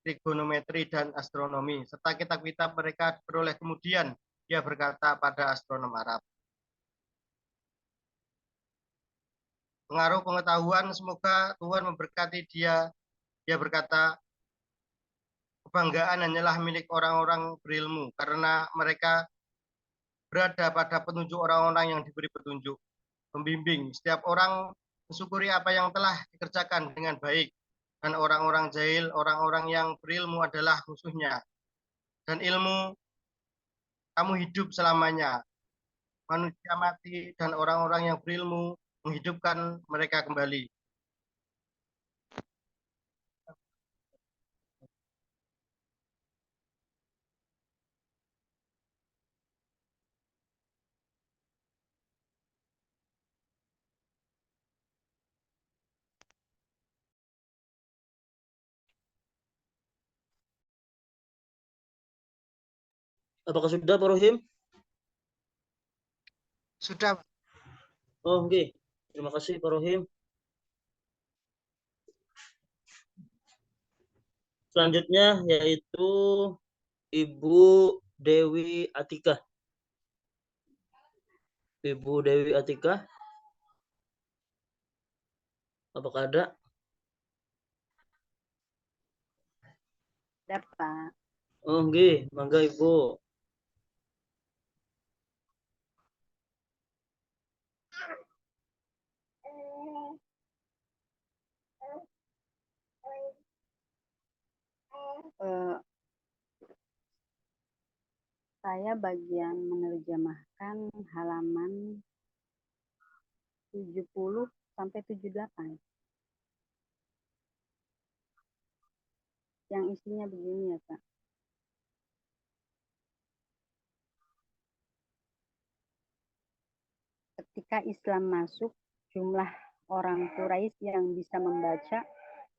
trigonometri dan astronomi, serta kitab-kitab mereka peroleh kemudian. Dia berkata pada astronom Arab, pengaruh pengetahuan, semoga Tuhan memberkati dia. Dia berkata, kebanggaan hanyalah milik orang-orang berilmu, karena mereka berada pada petunjuk orang-orang yang diberi petunjuk. membimbing. Setiap orang mensyukuri apa yang telah dikerjakan dengan baik. Dan orang-orang jahil, orang-orang yang berilmu adalah musuhnya. Dan ilmu kamu hidup selamanya. Manusia mati dan orang-orang yang berilmu menghidupkan mereka kembali. Apakah sudah, Pak Rohim? Sudah. Oh, oke. Terima kasih, Pak Rohim. Selanjutnya yaitu Ibu Dewi Atika. Ibu Dewi Atika. Apakah ada? Ada, Pak. Oh, oke. Mangga, Ibu. Saya bagian menerjemahkan halaman 70 sampai 78. Yang isinya begini ya, Pak. Ketika Islam masuk, jumlah orang Quraisy yang bisa membaca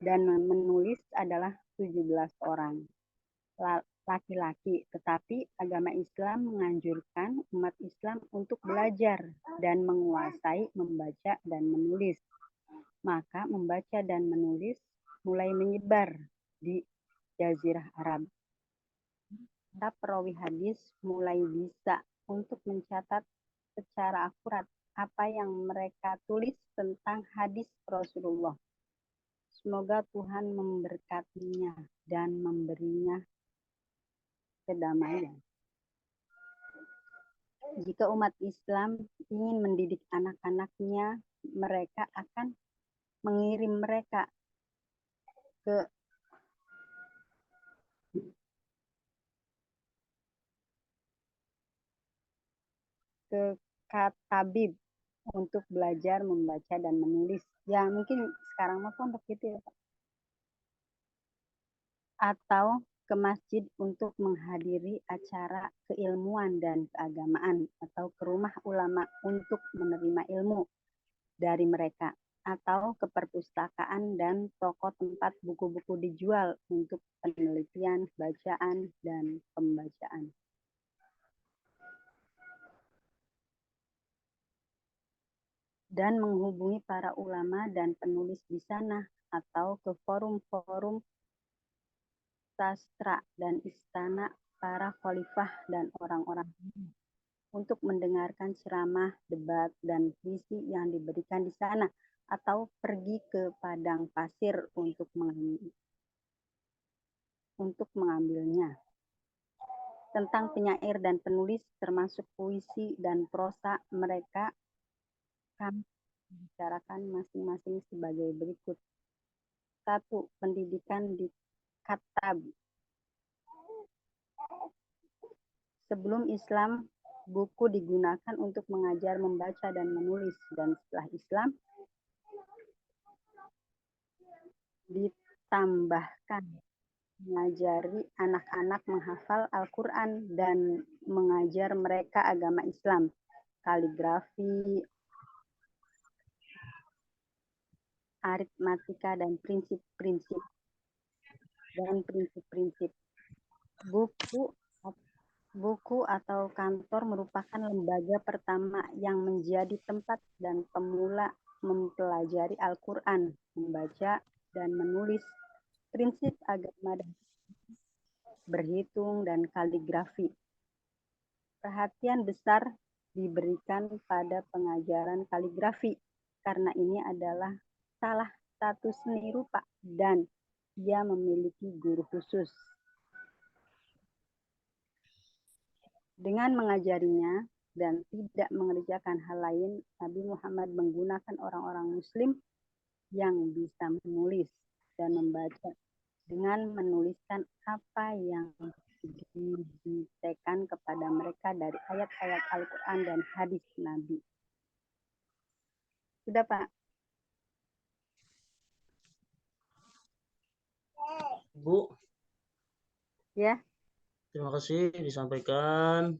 dan menulis adalah 17 orang. Laki-laki, tetapi agama Islam menganjurkan umat Islam untuk belajar dan menguasai membaca dan menulis. Maka membaca dan menulis mulai menyebar di Jazirah Arab. Para perawi hadis mulai bisa untuk mencatat secara akurat apa yang mereka tulis tentang hadis Rasulullah. Semoga Tuhan memberkatinya dan memberinya kedamaian. Jika umat Islam ingin mendidik anak-anaknya, mereka akan mengirim mereka ke katabib untuk belajar membaca dan menulis. Ya mungkin sekarang mah pondok gitu ya Pak. Atau ke masjid untuk menghadiri acara keilmuan dan keagamaan, atau ke rumah ulama untuk menerima ilmu dari mereka, atau ke perpustakaan dan toko tempat buku-buku dijual untuk penelitian, bacaan, dan pembacaan. Dan menghubungi para ulama dan penulis di sana, atau ke forum-forum sastra dan istana para khalifah dan orang-orang untuk mendengarkan ceramah, debat, dan visi yang diberikan di sana, atau pergi ke padang pasir untuk mengambilnya. Tentang penyair dan penulis, termasuk puisi dan prosa, mereka kami bicarakan masing-masing sebagai berikut. 1. Pendidikan di Katab. Sebelum Islam, buku digunakan untuk mengajar membaca dan menulis, dan setelah Islam ditambahkan mengajari anak-anak menghafal Al-Quran dan mengajar mereka agama Islam, kaligrafi, aritmatika, dan prinsip-prinsip. Buku atau kantor merupakan lembaga pertama yang menjadi tempat dan pemula mempelajari Al-Quran, membaca dan menulis, prinsip agama, dan berhitung dan kaligrafi. Perhatian besar diberikan pada pengajaran kaligrafi, karena ini adalah salah satu seni rupa dan ia memiliki guru khusus. Dengan mengajarinya, dan tidak mengerjakan hal lain, Nabi Muhammad menggunakan orang-orang Muslim yang bisa menulis dan membaca dengan menuliskan apa yang didiktekan kepada mereka dari ayat-ayat Al-Quran dan hadis Nabi. Sudah, Pak? Bu. Ya. Terima kasih disampaikan.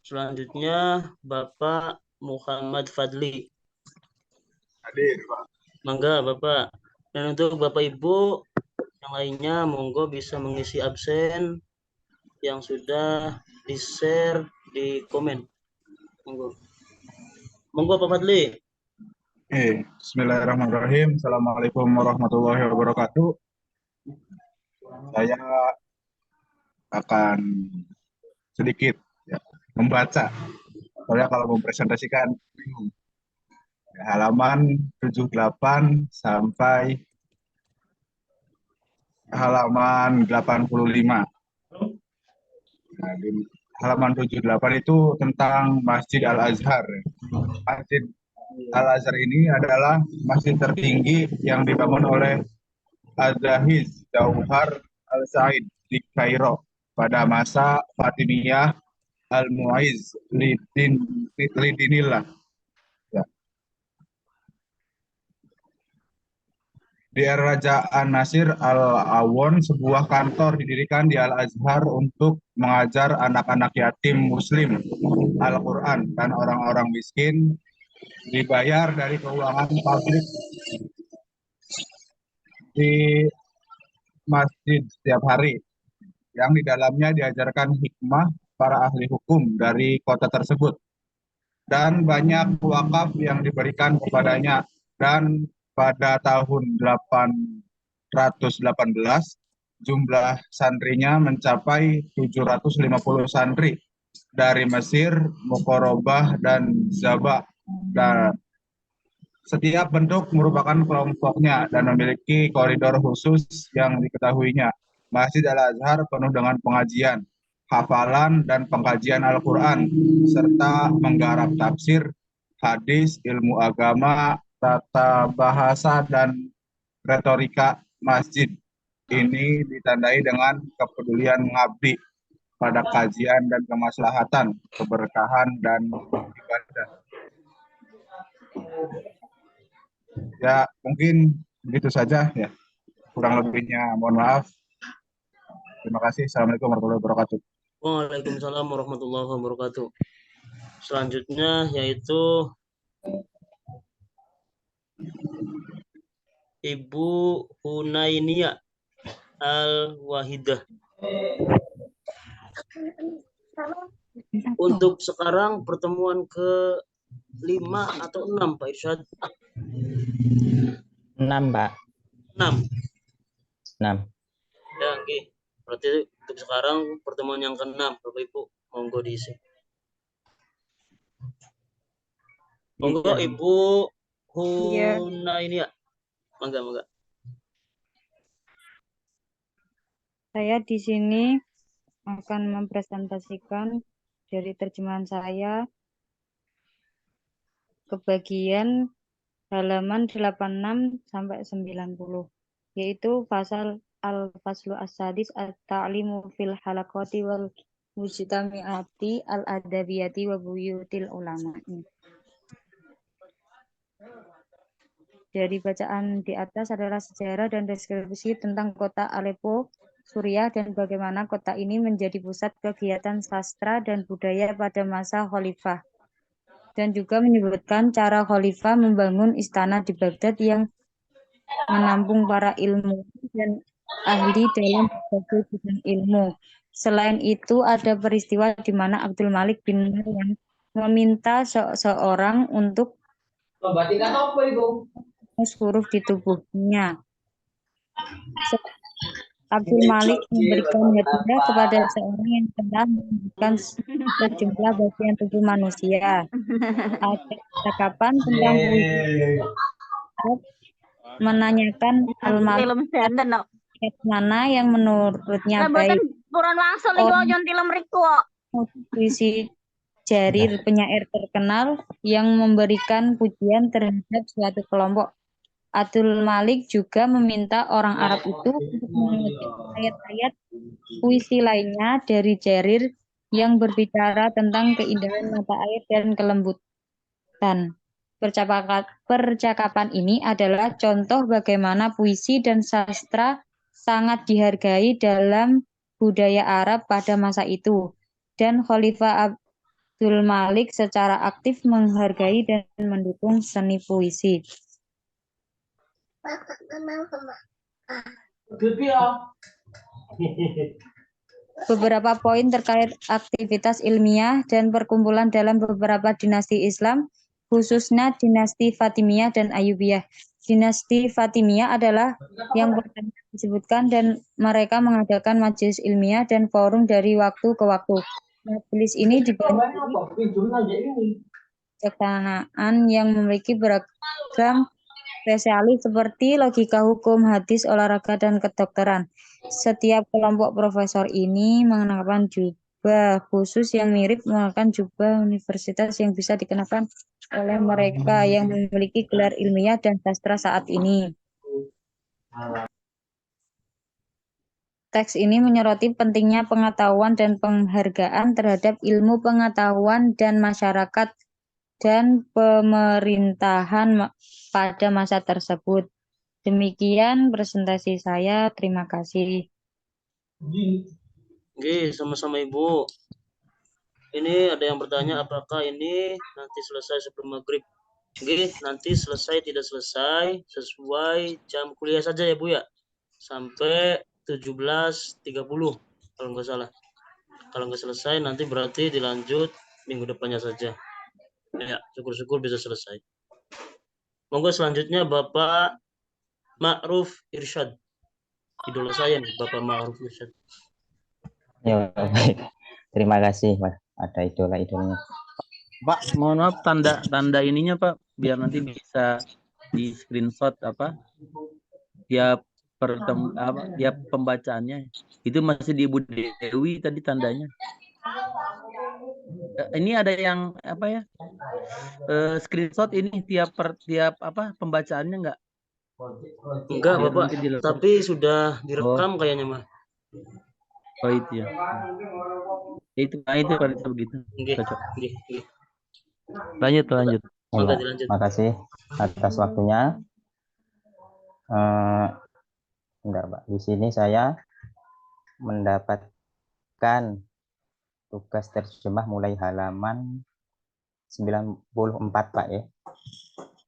Selanjutnya Bapak Muhammad Fadli. Hadir, Pak. Mangga Bapak. Dan untuk Bapak Ibu yang lainnya monggo bisa mengisi absen yang sudah di-share di komen. Monggo. Monggo Pak Fadli. Bismillahirrahmanirrahim. Assalamualaikum warahmatullahi wabarakatuh. Saya akan sedikit membaca. Soalnya kalau mempresentasikan bingung. Halaman 78 sampai halaman 85. Nah, di halaman 78 itu tentang Masjid Al-Azhar. Masjid Al-Azhar ini adalah masjid tertinggi yang dibangun oleh Az-Zahiz Jauhar Al-Said di Kairo pada masa Fatimiyah Al-Mu'izz Lidinillah. Ya. Di era Raja An-Nasir Al-Awon, sebuah kantor didirikan di Al-Azhar untuk mengajar anak-anak yatim muslim Al-Quran dan orang-orang miskin dibayar dari keuangan publik di masjid setiap hari, yang di dalamnya diajarkan hikmah para ahli hukum dari kota tersebut, dan banyak wakaf yang diberikan kepadanya. Dan pada tahun 818 jumlah santrinya mencapai 750 santri dari Mesir, Mukorobah, dan Zabah. Dan setiap bentuk merupakan kelompoknya dan memiliki koridor khusus yang diketahuinya. Masjid Al-Azhar penuh dengan pengajian, hafalan, dan pengkajian Al-Quran, serta menggarap tafsir, hadis, ilmu agama, tata bahasa, dan retorika. Masjid ini ditandai dengan kepedulian mengabdi pada kajian dan kemaslahatan, keberkahan, dan ibadah. Ya, mungkin begitu saja ya. Kurang lebihnya mohon maaf. Terima kasih. Assalamualaikum warahmatullahi wabarakatuh. Waalaikumsalam warahmatullahi wabarakatuh. Selanjutnya yaitu Ibu Hunainia Al-Wahidah. Untuk sekarang pertemuan ke-5 atau 6 Pak Irsyad? 6, Pak. 6. 6. Ya, oke. Berarti untuk sekarang pertemuan yang ke-6, Bapak Ibu, monggo diisi. Monggo Ibu Hunainia. Mangga. Saya di sini akan mempresentasikan dari terjemahan saya ke bagian halaman 86 sampai 90, yaitu pasal al-faslu as-sadis at-ta'limu fil halaqati wal mujtami'ati al-adabiyati wa buyutil ulama. Dari bacaan di atas adalah sejarah dan deskripsi tentang kota Aleppo, Suriah, dan bagaimana kota ini menjadi pusat kegiatan sastra dan budaya pada masa khalifah. Dan juga menyebutkan cara khalifah membangun istana di Baghdad yang menampung para ilmu dan ahli dalam berbagai bidang ilmu. Selain itu ada peristiwa di mana Abdul Malik bin Marwan meminta seseorang untuk huruf di tubuhnya. Abdul Malik memberikan hadiah kepada seorang yang telah memberikan sejumlah bagian tubuh manusia. Ada percakapan tentang menanyakan al-Malik mana yang menurutnya baik. Puran wangsul iku aja film riku. Visi Jarir, penyair terkenal yang memberikan pujian terhadap suatu kelompok. Abdul Malik juga meminta orang Arab itu untuk mengutip ayat-ayat puisi lainnya dari Jarir yang berbicara tentang keindahan mata air dan kelembutan. Percakapan ini adalah contoh bagaimana puisi dan sastra sangat dihargai dalam budaya Arab pada masa itu, dan Khalifah Abdul Malik secara aktif menghargai dan mendukung seni puisi. Beberapa poin terkait aktivitas ilmiah dan perkumpulan dalam beberapa dinasti Islam, khususnya dinasti Fatimiyah dan Ayyubiyah. Dinasti Fatimiyah adalah yang pertama disebutkan dan mereka mengadakan majelis ilmiah dan forum dari waktu ke waktu. Majelis ini dibantu kebijaksanaan yang memiliki beragam spesialis seperti logika, hukum, hadis, olahraga, dan kedokteran. Setiap kelompok profesor ini mengenakan jubah khusus yang mirip menggunakan jubah universitas yang bisa dikenakan oleh mereka yang memiliki gelar ilmiah dan sastra saat ini. Teks ini menyoroti pentingnya pengetahuan dan penghargaan terhadap ilmu pengetahuan dan masyarakat dan pemerintahan pada masa tersebut. Demikian presentasi saya. Terima kasih. Oke, sama-sama Ibu. Ini ada yang bertanya apakah ini nanti selesai sebelum maghrib. Oke, nanti selesai tidak selesai sesuai jam kuliah saja ya Bu ya. Sampai 17.30 kalau nggak salah. Kalau nggak selesai nanti berarti dilanjut minggu depannya saja. Ya, syukur-syukur bisa selesai. Monggo selanjutnya Bapak Ma'ruf Irsyad. Idola saya nih, Bapak Ma'ruf Irsyad. Ya, baik. Terima kasih, Mas. Ada idola-idolanya. Pak, mohon maaf tanda ininya Pak, biar nanti bisa di screenshot tiap tiap pembacaannya. Itu masih di Ibu Dewi tadi tandanya. Ini ada yang screenshot ini tiap pembacaannya enggak? Enggak, Bapak. Tapi sudah direkam kayaknya, Mas. Oh itu ya. Itu kalau begitu. Cocok. Lanjut. Terima kasih atas waktunya. Bentar, Pak. Di sini saya mendapatkan tugas terjemah mulai halaman 94 Pak ya.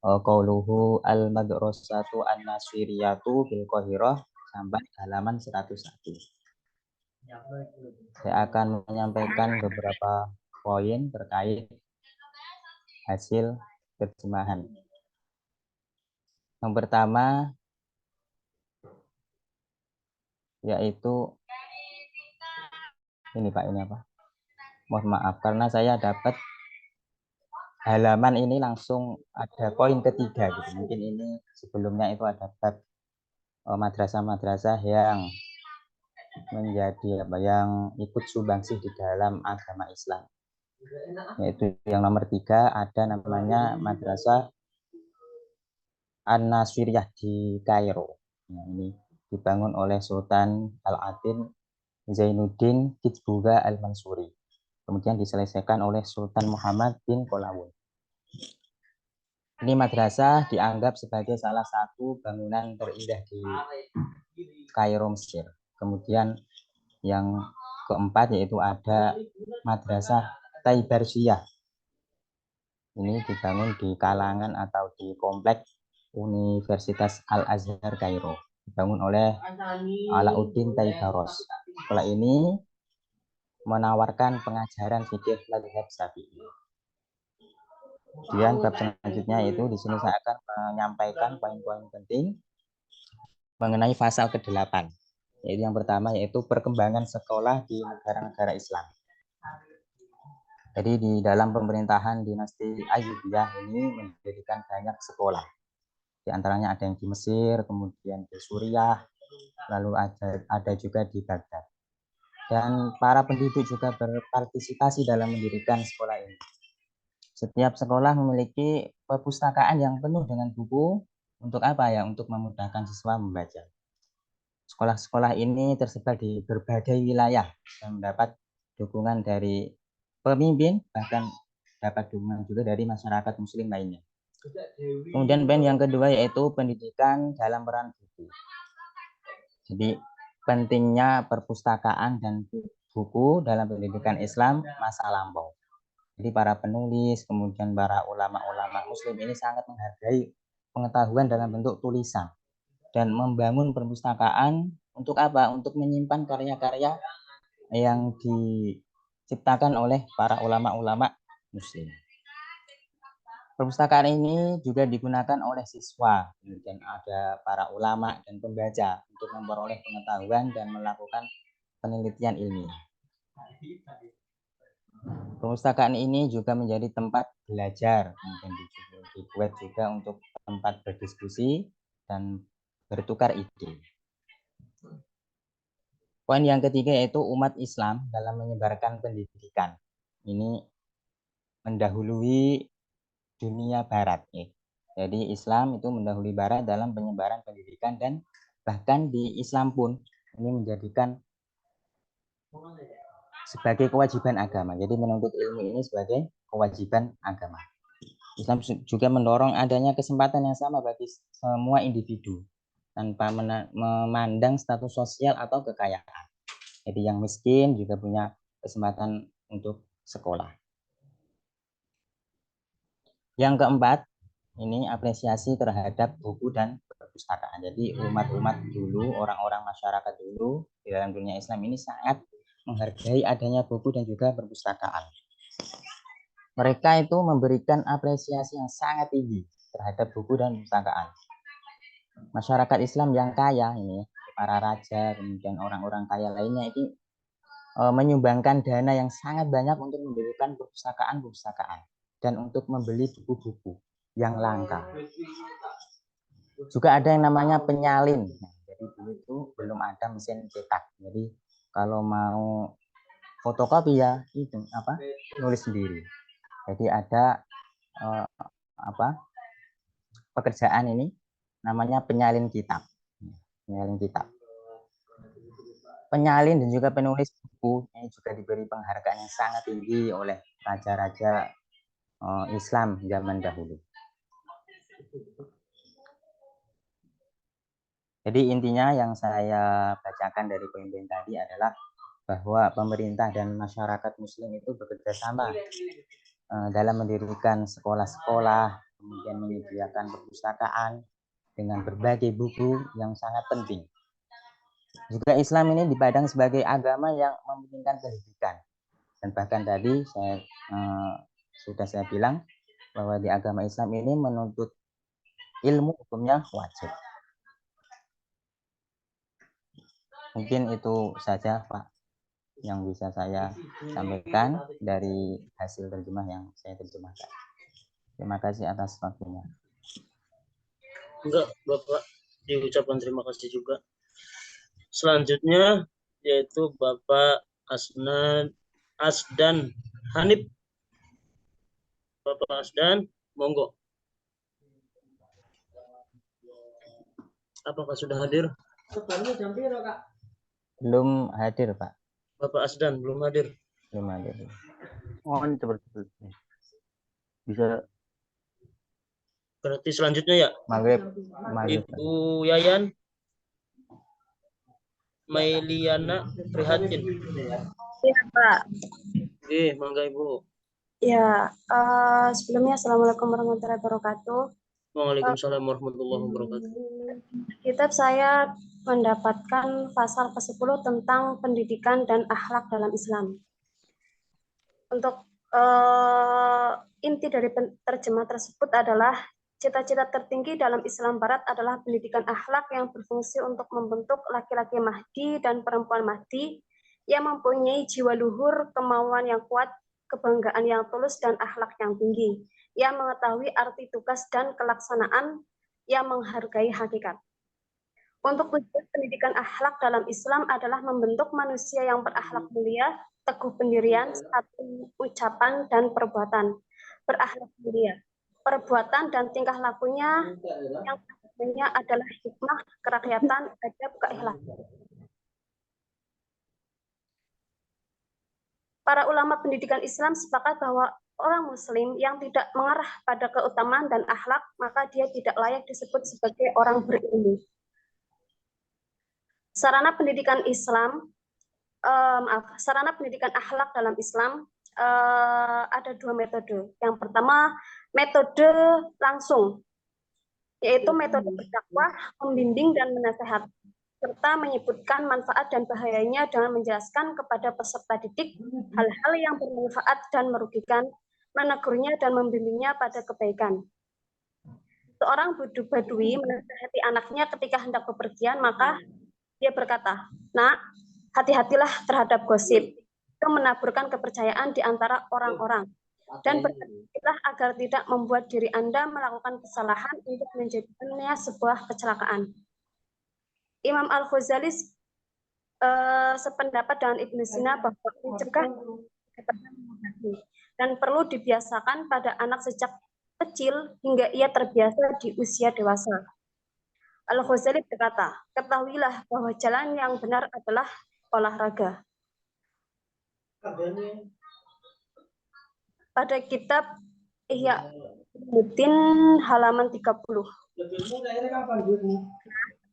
Qauluhu al-madrasatu an-nasiriyatu bil Qahirah sampai halaman 101. Saya akan menyampaikan beberapa poin terkait hasil terjemahan. Yang pertama yaitu ini Pak, ini apa? Mohon maaf karena saya dapat halaman ini langsung ada poin ketiga gitu. Mungkin ini sebelumnya itu ada bab madrasah-madrasah yang menjadi yang ikut sumbangsih di dalam agama Islam. Yaitu yang nomor 3 ada namanya Madrasah An-Nasiriyah di Kairo. Nah, ini dibangun oleh Sultan Al-Adil Zainuddin Kichbuga Al-Mansuri. Kemudian diselesaikan oleh Sultan Muhammad bin Kolawun. Ini madrasah dianggap sebagai salah satu bangunan terindah di Kairo, Mesir. Kemudian yang keempat yaitu ada Madrasah Taibarsiyah. Ini dibangun di kalangan atau di komplek Universitas Al-Azhar Kairo. Dibangun oleh Alauddin Taibaros. Sekolah ini menawarkan pengajaran fikih mazhab Syafi'i. Kemudian bab selanjutnya itu di sini saya akan menyampaikan poin-poin penting mengenai pasal ke-8. Yaitu yang pertama yaitu perkembangan sekolah di negara-negara Islam. Jadi di dalam pemerintahan dinasti Ayyubiyah ini mendirikan banyak sekolah. Di antaranya ada yang di Mesir, kemudian di Suriah, lalu ada juga di Baghdad. dan para pendidik juga berpartisipasi dalam mendirikan sekolah ini. Setiap sekolah memiliki perpustakaan yang penuh dengan buku. Untuk apa ya? Untuk memudahkan siswa membaca. Sekolah-sekolah ini tersebar di berbagai wilayah dan mendapat dukungan dari pemimpin, bahkan dapat dukungan juga dari masyarakat muslim lainnya. Kemudian poin yang kedua yaitu pendidikan dalam peran buku. Jadi pentingnya perpustakaan dan buku dalam pendidikan Islam masa lampau. Jadi para penulis, kemudian para ulama-ulama muslim ini sangat menghargai pengetahuan dalam bentuk tulisan dan membangun perpustakaan untuk apa? Untuk menyimpan karya-karya yang diciptakan oleh para ulama-ulama muslim. Perpustakaan ini juga digunakan oleh siswa, kemudian ada para ulama dan pembaca untuk memperoleh pengetahuan dan melakukan penelitian ilmiah. Perpustakaan ini juga menjadi tempat belajar, kemudian dibuat juga untuk tempat berdiskusi dan bertukar ide. Poin yang ketiga yaitu umat Islam dalam menyebarkan pendidikan. Ini mendahului dunia barat. Jadi Islam itu mendahului barat dalam penyebaran pendidikan dan bahkan di Islam pun ini menjadikan sebagai kewajiban agama. Jadi menuntut ilmu ini sebagai kewajiban agama. Islam juga mendorong adanya kesempatan yang sama bagi semua individu tanpa memandang status sosial atau kekayaan. Jadi yang miskin juga punya kesempatan untuk sekolah. Yang keempat, ini apresiasi terhadap buku dan perpustakaan. Jadi umat-umat dulu, orang-orang masyarakat dulu di dalam dunia Islam ini sangat menghargai adanya buku dan juga perpustakaan. Mereka itu memberikan apresiasi yang sangat tinggi terhadap buku dan perpustakaan. Masyarakat Islam yang kaya ini, para raja, kemudian orang-orang kaya lainnya itu menyumbangkan dana yang sangat banyak untuk mendirikan perpustakaan-perpustakaan dan untuk membeli buku-buku yang langka. Juga ada yang namanya penyalin. Jadi dulu itu belum ada mesin cetak. Jadi kalau mau fotokopi ya itu nulis sendiri. Jadi ada pekerjaan ini namanya penyalin kitab. Penyalin kitab. Penyalin dan juga penulis buku ini juga diberi penghargaan yang sangat tinggi oleh raja-raja Islam zaman dahulu. Jadi intinya yang saya bacakan dari poin-poin tadi adalah bahwa pemerintah dan masyarakat muslim itu bekerja sama dalam mendirikan sekolah-sekolah, kemudian menyediakan perpustakaan dengan berbagai buku yang sangat penting. Juga Islam ini dipandang sebagai agama yang mementingkan pendidikan. Dan bahkan tadi sudah saya bilang bahwa di agama Islam ini menuntut ilmu hukumnya wajib. Mungkin itu saja Pak yang bisa saya sampaikan dari hasil terjemah yang saya terjemahkan. Terima kasih atas waktunya. Enggak, Bapak diucapkan terima kasih juga. Selanjutnya yaitu Bapak Asdan Hanif. Bapak Asdan, monggo. Apakah sudah hadir? Belum hadir, Pak. Bapak Asdan belum hadir. Belum hadir. Mohon seperti itu. Bisa. Berarti selanjutnya ya. Maghrib. Ibu Yayan Mailiana Prihatin. Iya, Pak. Mangga Ibu. Ya, sebelumnya Assalamualaikum warahmatullahi wabarakatuh. Waalaikumsalam warahmatullahi wabarakatuh. Kitab saya mendapatkan pasal ke-10 tentang pendidikan dan akhlak dalam Islam. Untuk inti dari terjemah tersebut adalah cita-cita tertinggi dalam Islam Barat adalah pendidikan akhlak yang berfungsi untuk membentuk laki-laki Mahdi dan perempuan Mahdi yang mempunyai jiwa luhur, kemauan yang kuat, kebanggaan yang tulus, dan akhlak yang tinggi, yang mengetahui arti tugas dan kelaksanaan, yang menghargai hakikat. Untuk tujuan pendidikan akhlak dalam Islam adalah membentuk manusia yang berakhlak mulia, teguh pendirian, satu ucapan dan perbuatan. Berakhlak mulia. Perbuatan dan tingkah lakunya yang sebenarnya adalah hikmah, kerakyatan, adab, keikhlasan. Para ulama pendidikan Islam sepakat bahwa orang muslim yang tidak mengarah pada keutamaan dan akhlak, maka dia tidak layak disebut sebagai orang berilmu. Sarana pendidikan Islam, sarana pendidikan akhlak dalam Islam ada dua metode. Yang pertama, metode langsung, yaitu metode berdakwah, membimbing dan menasihat, serta menyebutkan manfaat dan bahayanya dengan menjelaskan kepada peserta didik hal-hal yang bermanfaat dan merugikan, menegurnya dan membimbingnya pada kebaikan. Seorang badui menasihati anaknya ketika hendak bepergian, maka dia berkata, "Nak, hati-hatilah terhadap gosip. Itu menaburkan kepercayaan di antara orang-orang. Dan berhati-hatilah agar tidak membuat diri Anda melakukan kesalahan untuk menjadikannya sebuah kecelakaan." Imam Al-Ghazali sependapat dengan Ibnu Sina bahwa mencegah dan perlu dibiasakan pada anak sejak kecil hingga ia terbiasa di usia dewasa. Al-Ghazali berkata, "Ketahuilah bahwa jalan yang benar adalah olahraga." Pada kitab Ihya Ulumuddin halaman 30.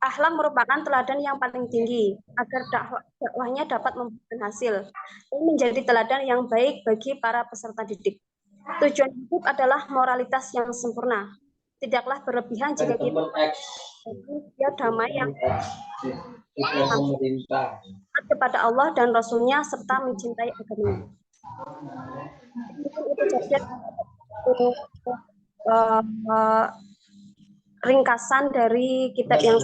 Akhlak merupakan teladan yang paling tinggi agar dakwahnya dapat membuahkan hasil dan menjadi teladan yang baik bagi para peserta didik. Tujuan hidup adalah moralitas yang sempurna. Tidaklah berlebihan jika kita damai yang kepada Allah dan Rasul-Nya serta mencintai agama. Itu saja ringkasan dari kitab yang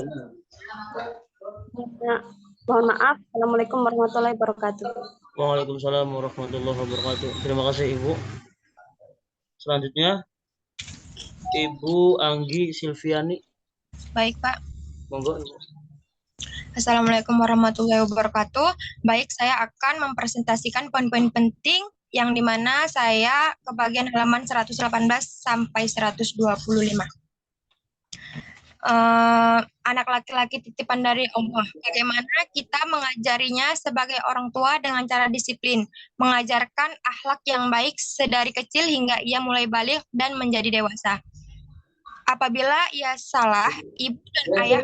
mohon maaf. Assalamualaikum warahmatullahi wabarakatuh. Waalaikumsalam warahmatullahi wabarakatuh. Terima kasih Ibu. Selanjutnya Ibu Anggi Silviani. Baik, Pak. Monggo, Ibu. Assalamualaikum warahmatullahi wabarakatuh. Baik, saya akan mempresentasikan poin-poin penting yang dimana saya ke bagian halaman 118 sampai 125. Anak laki-laki titipan dari Allah. Bagaimana kita mengajarinya sebagai orang tua dengan cara disiplin, mengajarkan akhlak yang baik sedari kecil hingga ia mulai balik dan menjadi dewasa. Apabila ia salah, ibu dan ayah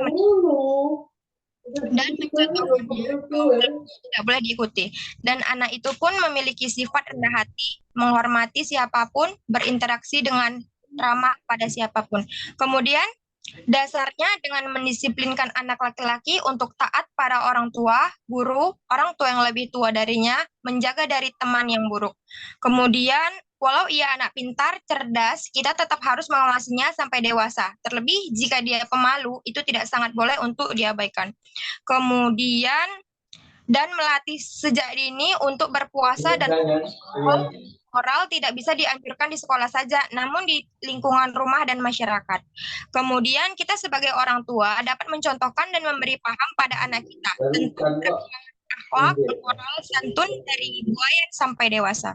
dan mencontohkannya tidak boleh diikuti. Dan anak itu pun memiliki sifat rendah hati, menghormati siapapun, berinteraksi dengan ramah pada siapapun. Kemudian dasarnya dengan mendisiplinkan anak laki-laki untuk taat pada orang tua, guru, orang tua yang lebih tua darinya, menjaga dari teman yang buruk. Kemudian, walau ia anak pintar, cerdas, kita tetap harus mengawasinya sampai dewasa. Terlebih jika dia pemalu, itu tidak sangat boleh untuk diabaikan. Kemudian, dan melatih sejak dini untuk berpuasa dan moral tidak bisa dianjurkan di sekolah saja, namun di lingkungan rumah dan masyarakat. Kemudian kita sebagai orang tua dapat mencontohkan dan memberi paham pada anak kita tentang akhlak, moral, santun dari buaya sampai dewasa.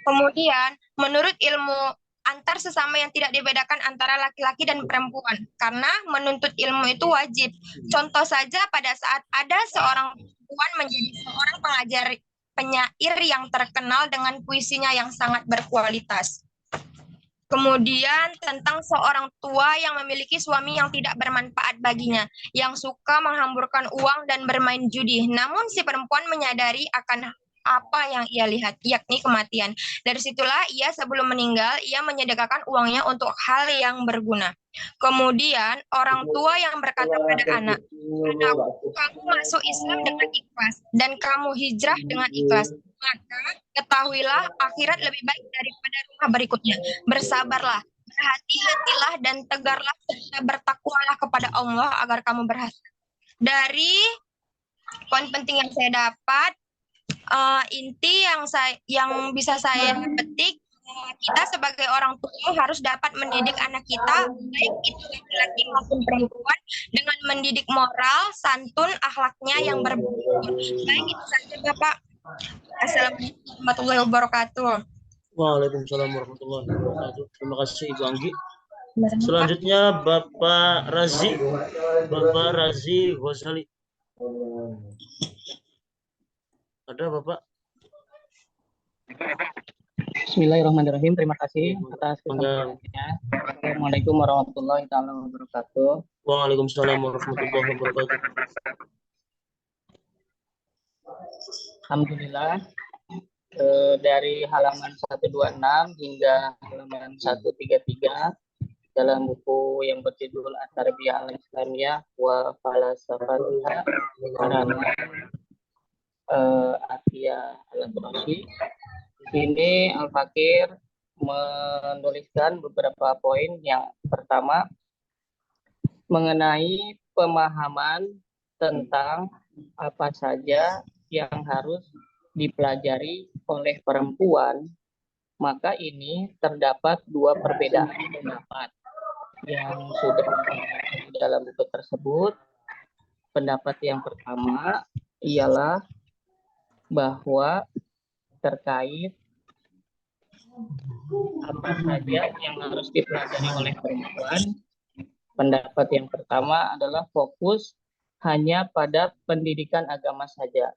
Kemudian, menurut ilmu antar sesama yang tidak dibedakan antara laki-laki dan perempuan, karena menuntut ilmu itu wajib. Contoh saja pada saat ada seorang perempuan menjadi seorang penyair yang terkenal dengan puisinya yang sangat berkualitas. Kemudian tentang seorang tua yang memiliki suami yang tidak bermanfaat baginya, yang suka menghamburkan uang dan bermain judi. Namun si perempuan menyadari akan apa yang ia lihat, yakni kematian. Dari situlah ia sebelum meninggal, ia menyedekahkan uangnya untuk hal yang berguna. Kemudian orang tua yang berkata pada anak, "Anakku, kamu masuk Islam dengan ikhlas dan kamu hijrah dengan ikhlas. Maka ketahuilah akhirat lebih baik daripada rumah berikutnya. Bersabarlah, berhati-hatilah dan tegarlah serta bertakwalah kepada Allah agar kamu berhasil." Dari poin penting yang saya dapat, inti yang bisa saya petik kita sebagai orang tua harus dapat mendidik anak kita, baik itu laki-laki maupun perempuan, dengan mendidik moral, santun, akhlaknya yang bermutu. Baik itu saja Bapak. Assalamualaikum warahmatullahi wabarakatuh. Waalaikumsalam warahmatullahi wabarakatuh. Terima kasih Ibu Anggi. Selanjutnya Bapak Razi Ghazali. Ada Bapak? Bismillahirrahmanirrahim. Terima kasih atas kesempatannya. Assalamualaikum warahmatullahi wabarakatuh. Waalaikumsalam warahmatullahi wabarakatuh. Alhamdulillah, dari halaman 126 hingga halaman 133 dalam buku yang berjudul At-Tarbiyah Al-Islamiyah wa Falasafatuha karena Atiyah Al-Qurashi. Ini Al-Fakir menuliskan beberapa poin. Yang pertama, mengenai pemahaman tentang apa saja yang harus dipelajari oleh perempuan, maka ini terdapat dua perbedaan pendapat yang sudah di dalam buku tersebut. Pendapat yang pertama ialah bahwa terkait apa saja yang harus dipelajari oleh perempuan, pendapat yang pertama adalah fokus hanya pada pendidikan agama saja.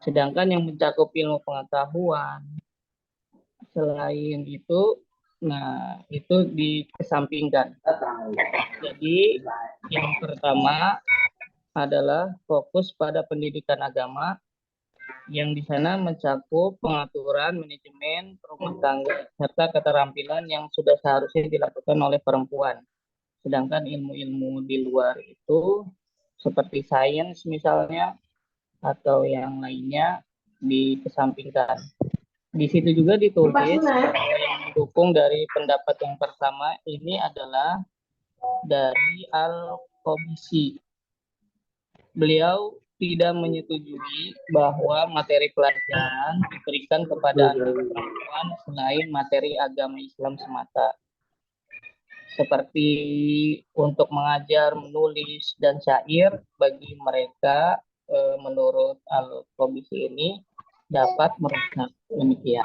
Sedangkan yang mencakup ilmu pengetahuan selain itu, nah itu dikesampingkan. Jadi yang pertama adalah fokus pada pendidikan agama, yang di sana mencakup pengaturan, manajemen, rumah tangga, serta keterampilan yang sudah seharusnya dilakukan oleh perempuan. Sedangkan ilmu-ilmu di luar itu, seperti sains misalnya, atau yang lainnya, dikesampingkan. Di situ juga ditulis yang mendukung dari pendapat yang pertama ini adalah dari Al-Qabisi. Beliau tidak menyetujui bahwa materi pelajaran diberikan kepada anak perempuan selain materi agama Islam semata, seperti untuk mengajar menulis dan syair. Bagi mereka, menurut Al-Qabisi ini dapat merusak. Demikian.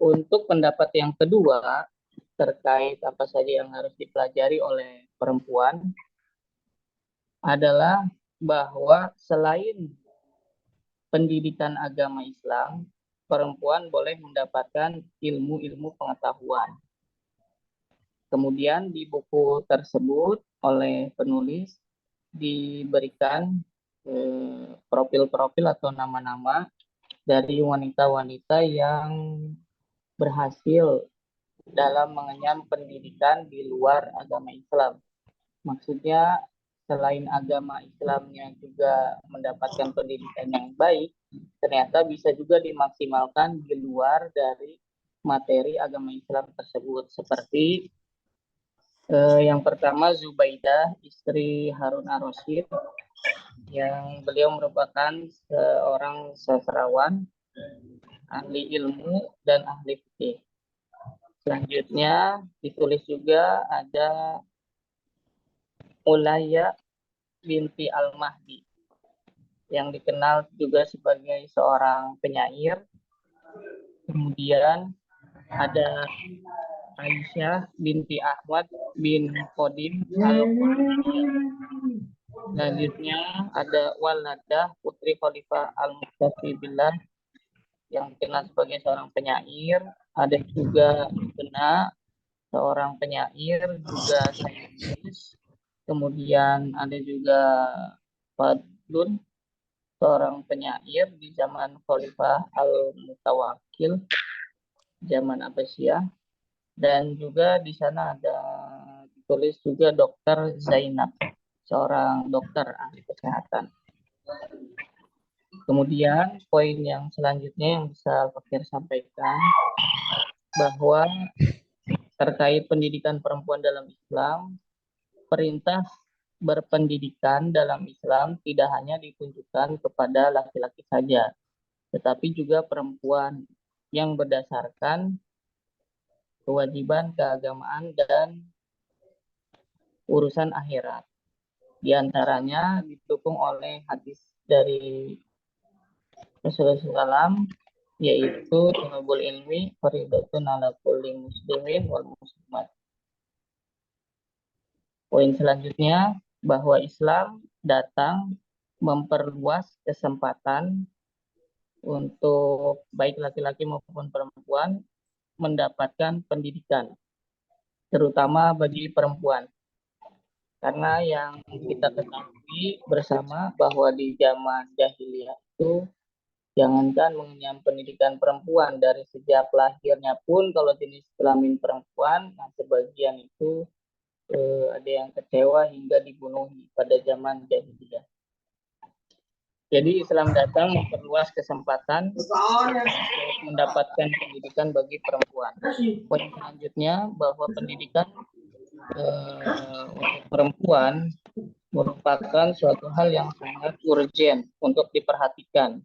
Untuk pendapat yang kedua terkait apa saja yang harus dipelajari oleh perempuan adalah bahwa selain pendidikan agama Islam, perempuan boleh mendapatkan ilmu-ilmu pengetahuan. Kemudian di buku tersebut oleh penulis diberikan profil-profil atau nama-nama dari wanita-wanita yang berhasil dalam mengenyam pendidikan di luar agama Islam. Maksudnya selain agama Islamnya juga mendapatkan pendidikan yang baik, ternyata bisa juga dimaksimalkan di luar dari materi agama Islam tersebut. Seperti yang pertama Zubaidah, istri Harun ar-Rasyid, yang beliau merupakan seorang sastrawan, ahli ilmu dan ahli fikih. Selanjutnya ditulis juga ada Ulayya binti Al-Mahdi, yang dikenal juga sebagai seorang penyair. Kemudian ada Aisyah binti Ahmad bin Qadim Al-Qur'aniyah. Selanjutnya ada Waladah putri Khalifah Al-Muqtafi Billah, yang dikenal sebagai seorang penyair. Ada juga Ibna, seorang penyair juga saintis. Kemudian ada juga Fadlun, seorang penyair di zaman Khalifah Al-Mutawakkil, zaman Abbasiyah. Dan juga di sana ada ditulis juga Dr. Zainab, seorang dokter ahli kesehatan. Kemudian poin yang selanjutnya yang bisa Al-Fakir sampaikan, bahwa terkait pendidikan perempuan dalam Islam, perintah berpendidikan dalam Islam tidak hanya ditunjukkan kepada laki-laki saja, tetapi juga perempuan. yang berdasarkan kewajiban keagamaan dan urusan akhirat. Di antaranya didukung oleh hadis dari Rasulullah SAW, yaitu talabul ilmi fardhatun ala kulli muslimin wal muslimat. Poin selanjutnya, bahwa Islam datang memperluas kesempatan untuk baik laki-laki maupun perempuan mendapatkan pendidikan, terutama bagi perempuan. Karena yang kita ketahui bersama bahwa di zaman jahiliyah itu, jangankan mengenyam pendidikan perempuan, dari sejak lahirnya pun kalau jenis kelamin perempuan, nah sebagian itu ada yang kecewa hingga dibunuh pada zaman jahiliyah. Jadi Islam datang memperluas kesempatan untuk mendapatkan pendidikan bagi perempuan. Poin selanjutnya, bahwa pendidikan untuk perempuan merupakan suatu hal yang sangat urgent untuk diperhatikan.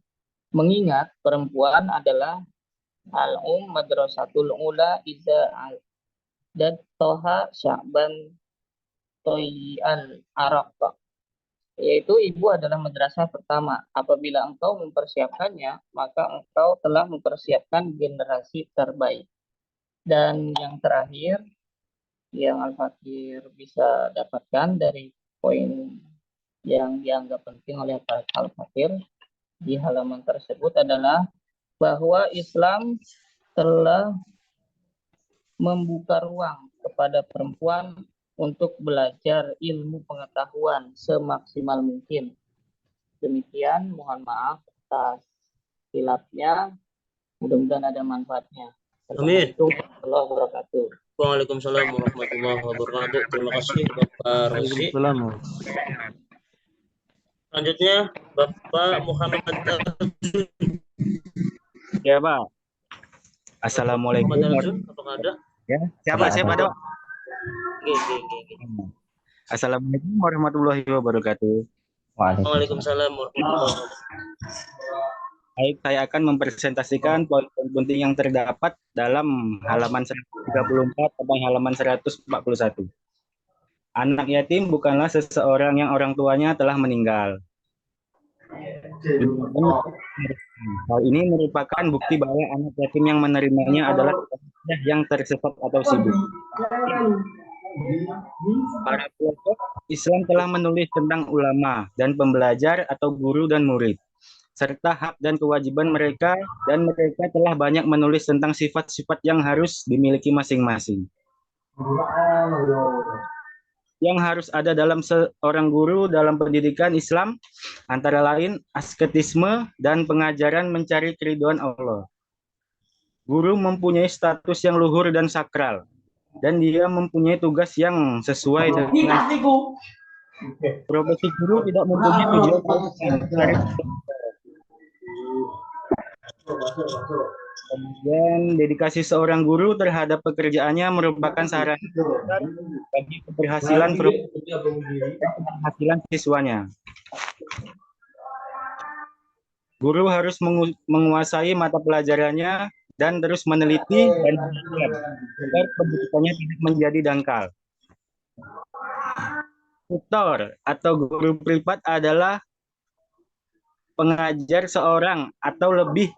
Mengingat perempuan adalah madrasatul ula iza dan toha sya'ban toy'al araq, yaitu ibu adalah madrasah pertama. Apabila engkau mempersiapkannya, maka engkau telah mempersiapkan generasi terbaik. Dan yang terakhir yang Al-Fakir bisa dapatkan dari poin yang dianggap penting oleh Al-Fakir di halaman tersebut adalah bahwa Islam telah membuka ruang kepada perempuan untuk belajar ilmu pengetahuan semaksimal mungkin. Demikian, mohon maaf atas silapnya. Mudah-mudahan ada manfaatnya. Amin. Assalamualaikum warahmatullahi wabarakatuh. Waalaikumsalam warahmatullahi wabarakatuh. Terima kasih Bapak Rosi. Selanjutnya Bapak Muhammad Arjun. Ya Pak. Assalamualaikum. Muhammad Arjun, apakah ada? Ya, siapa Dok? Oke. Assalamualaikum warahmatullahi wabarakatuh. Waalaikumsalam warahmatullahi wabarakatuh. Baik, saya akan mempresentasikan poin-poin penting yang terdapat dalam halaman 134 sampai halaman 141. Anak yatim bukanlah seseorang yang orang tuanya telah meninggal. Hal ini merupakan bukti bahwa anak yatim yang menerimanya adalah yang tersesat atau sibuk. Para filsuf Islam telah menulis tentang ulama dan pembelajar atau guru dan murid, serta hak dan kewajiban mereka, dan mereka telah banyak menulis tentang sifat-sifat yang harus dimiliki masing-masing. Yang harus ada dalam seorang guru dalam pendidikan Islam antara lain asketisme dan pengajaran mencari keridhaan Allah. Guru mempunyai status yang luhur dan sakral, dan dia mempunyai tugas yang sesuai dengan profesi guru tidak mempunyai tujuan mencari. Kemudian dedikasi seorang guru terhadap pekerjaannya merupakan sarana bagi keberhasilan siswanya. Guru harus menguasai mata pelajarannya dan terus meneliti dan belajar agar pendidikannya tidak menjadi dangkal. Tutor atau guru privat adalah pengajar seorang atau lebih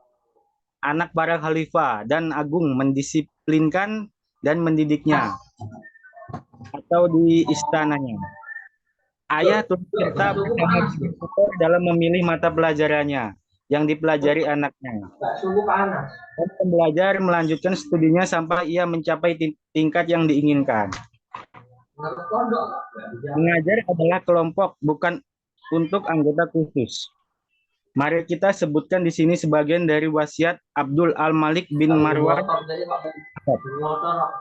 anak para khalifah dan agung mendisiplinkan dan mendidiknya atau di istananya. Ayah turut serta bersama tutor dalam memilih mata pelajarannya yang dipelajari anaknya. Dan pembelajar melanjutkan studinya sampai ia mencapai tingkat yang diinginkan. Mengajar adalah kelompok, bukan untuk anggota khusus. Mari kita sebutkan di sini sebagian dari wasiat Abdul Al-Malik bin Marwan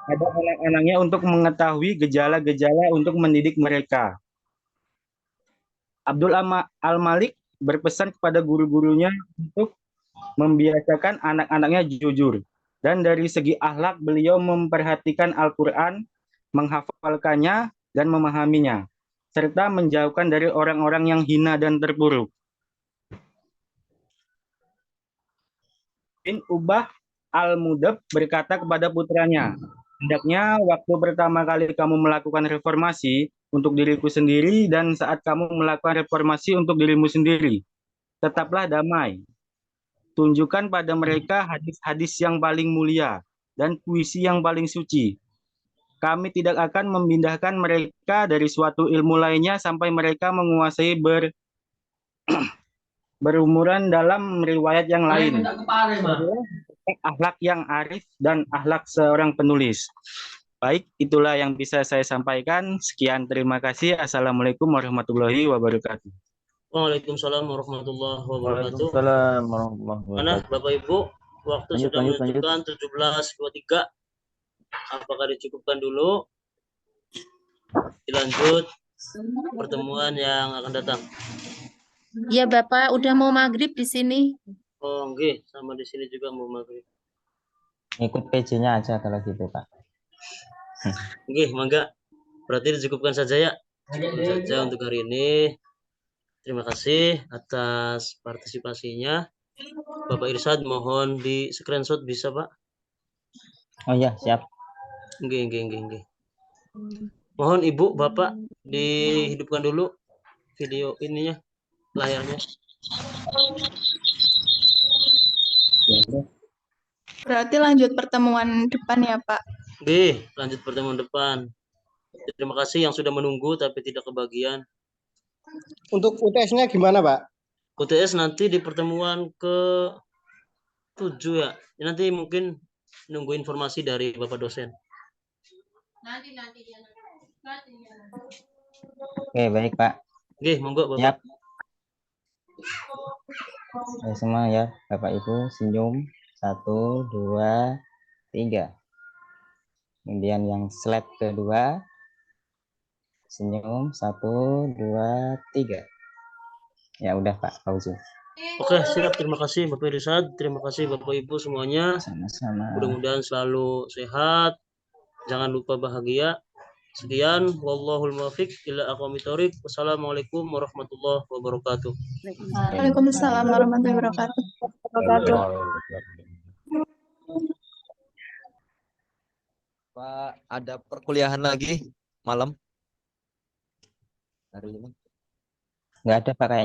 pada anak-anaknya untuk mengetahui gejala-gejala untuk mendidik mereka. Abdul Al-Malik berpesan kepada guru-gurunya untuk membiasakan anak-anaknya jujur. Dan dari segi akhlak beliau memperhatikan Al-Quran, menghafalkannya dan memahaminya, serta menjauhkan dari orang-orang yang hina dan terpuruk. Bin Ubah Al-Mudab berkata kepada putranya, hendaknya waktu pertama kali kamu melakukan reformasi untuk diriku sendiri dan saat kamu melakukan reformasi untuk dirimu sendiri, tetaplah damai. Tunjukkan pada mereka hadis-hadis yang paling mulia dan puisi yang paling suci. Kami tidak akan memindahkan mereka dari suatu ilmu lainnya sampai mereka menguasai berumuran dalam riwayat yang lain. Akhlak yang arif dan akhlak seorang penulis. Baik, itulah yang bisa saya sampaikan. Sekian, terima kasih. Assalamualaikum warahmatullahi wabarakatuh. Waalaikumsalam warahmatullahi wabarakatuh. Waalaikumsalam warahmatullahi Mana wabarakatuh. Bapak Ibu, waktu Lanjut, sudah lanjut, menunjukkan 17.23. Apakah dicukupkan dulu? Dilanjut pertemuan yang akan datang. Iya Bapak, udah mau maghrib di sini. Oh, nggih, sama di sini juga mau maghrib. Ikut PJ-nya aja kalau gitu, Pak. Nggih, mangga. Berarti dicukupkan saja ya. Cukupkan saja untuk hari ini. Terima kasih atas partisipasinya. Bapak Irsyad mohon di screenshot bisa, Pak? Oh ya, siap. Nggih. Mohon Ibu, Bapak dihidupkan dulu video ininya, layarnya. Berarti lanjut pertemuan depan ya, Pak? Nggih, lanjut pertemuan depan. Terima kasih yang sudah menunggu tapi tidak kebagian. Untuk UTS-nya gimana, Pak? UTS nanti di pertemuan ke-7 ya. Nanti mungkin nunggu informasi dari Bapak dosen. Oke, baik, Pak. Oke, monggo Bapak. Siap. Oke, semua ya, Bapak Ibu, senyum. 1, 2, 3. Kemudian yang slide kedua, senyum. 1, 2, 3. Ya udah, Pak Fauzi. Oke, siap. Terima kasih Bapak Irsyad. Terima kasih Bapak Ibu semuanya. Sama-sama. Mudah-mudahan selalu sehat. Jangan lupa bahagia. Sekian, wallahul muwaffiq ila aqwamit thoriq. Wassalamualaikum warahmatullahi wabarakatuh. Waalaikumsalam warahmatullahi wabarakatuh. Pak, ada perkuliahan lagi malam hari ini? Nggak ada, Pak, kayaknya.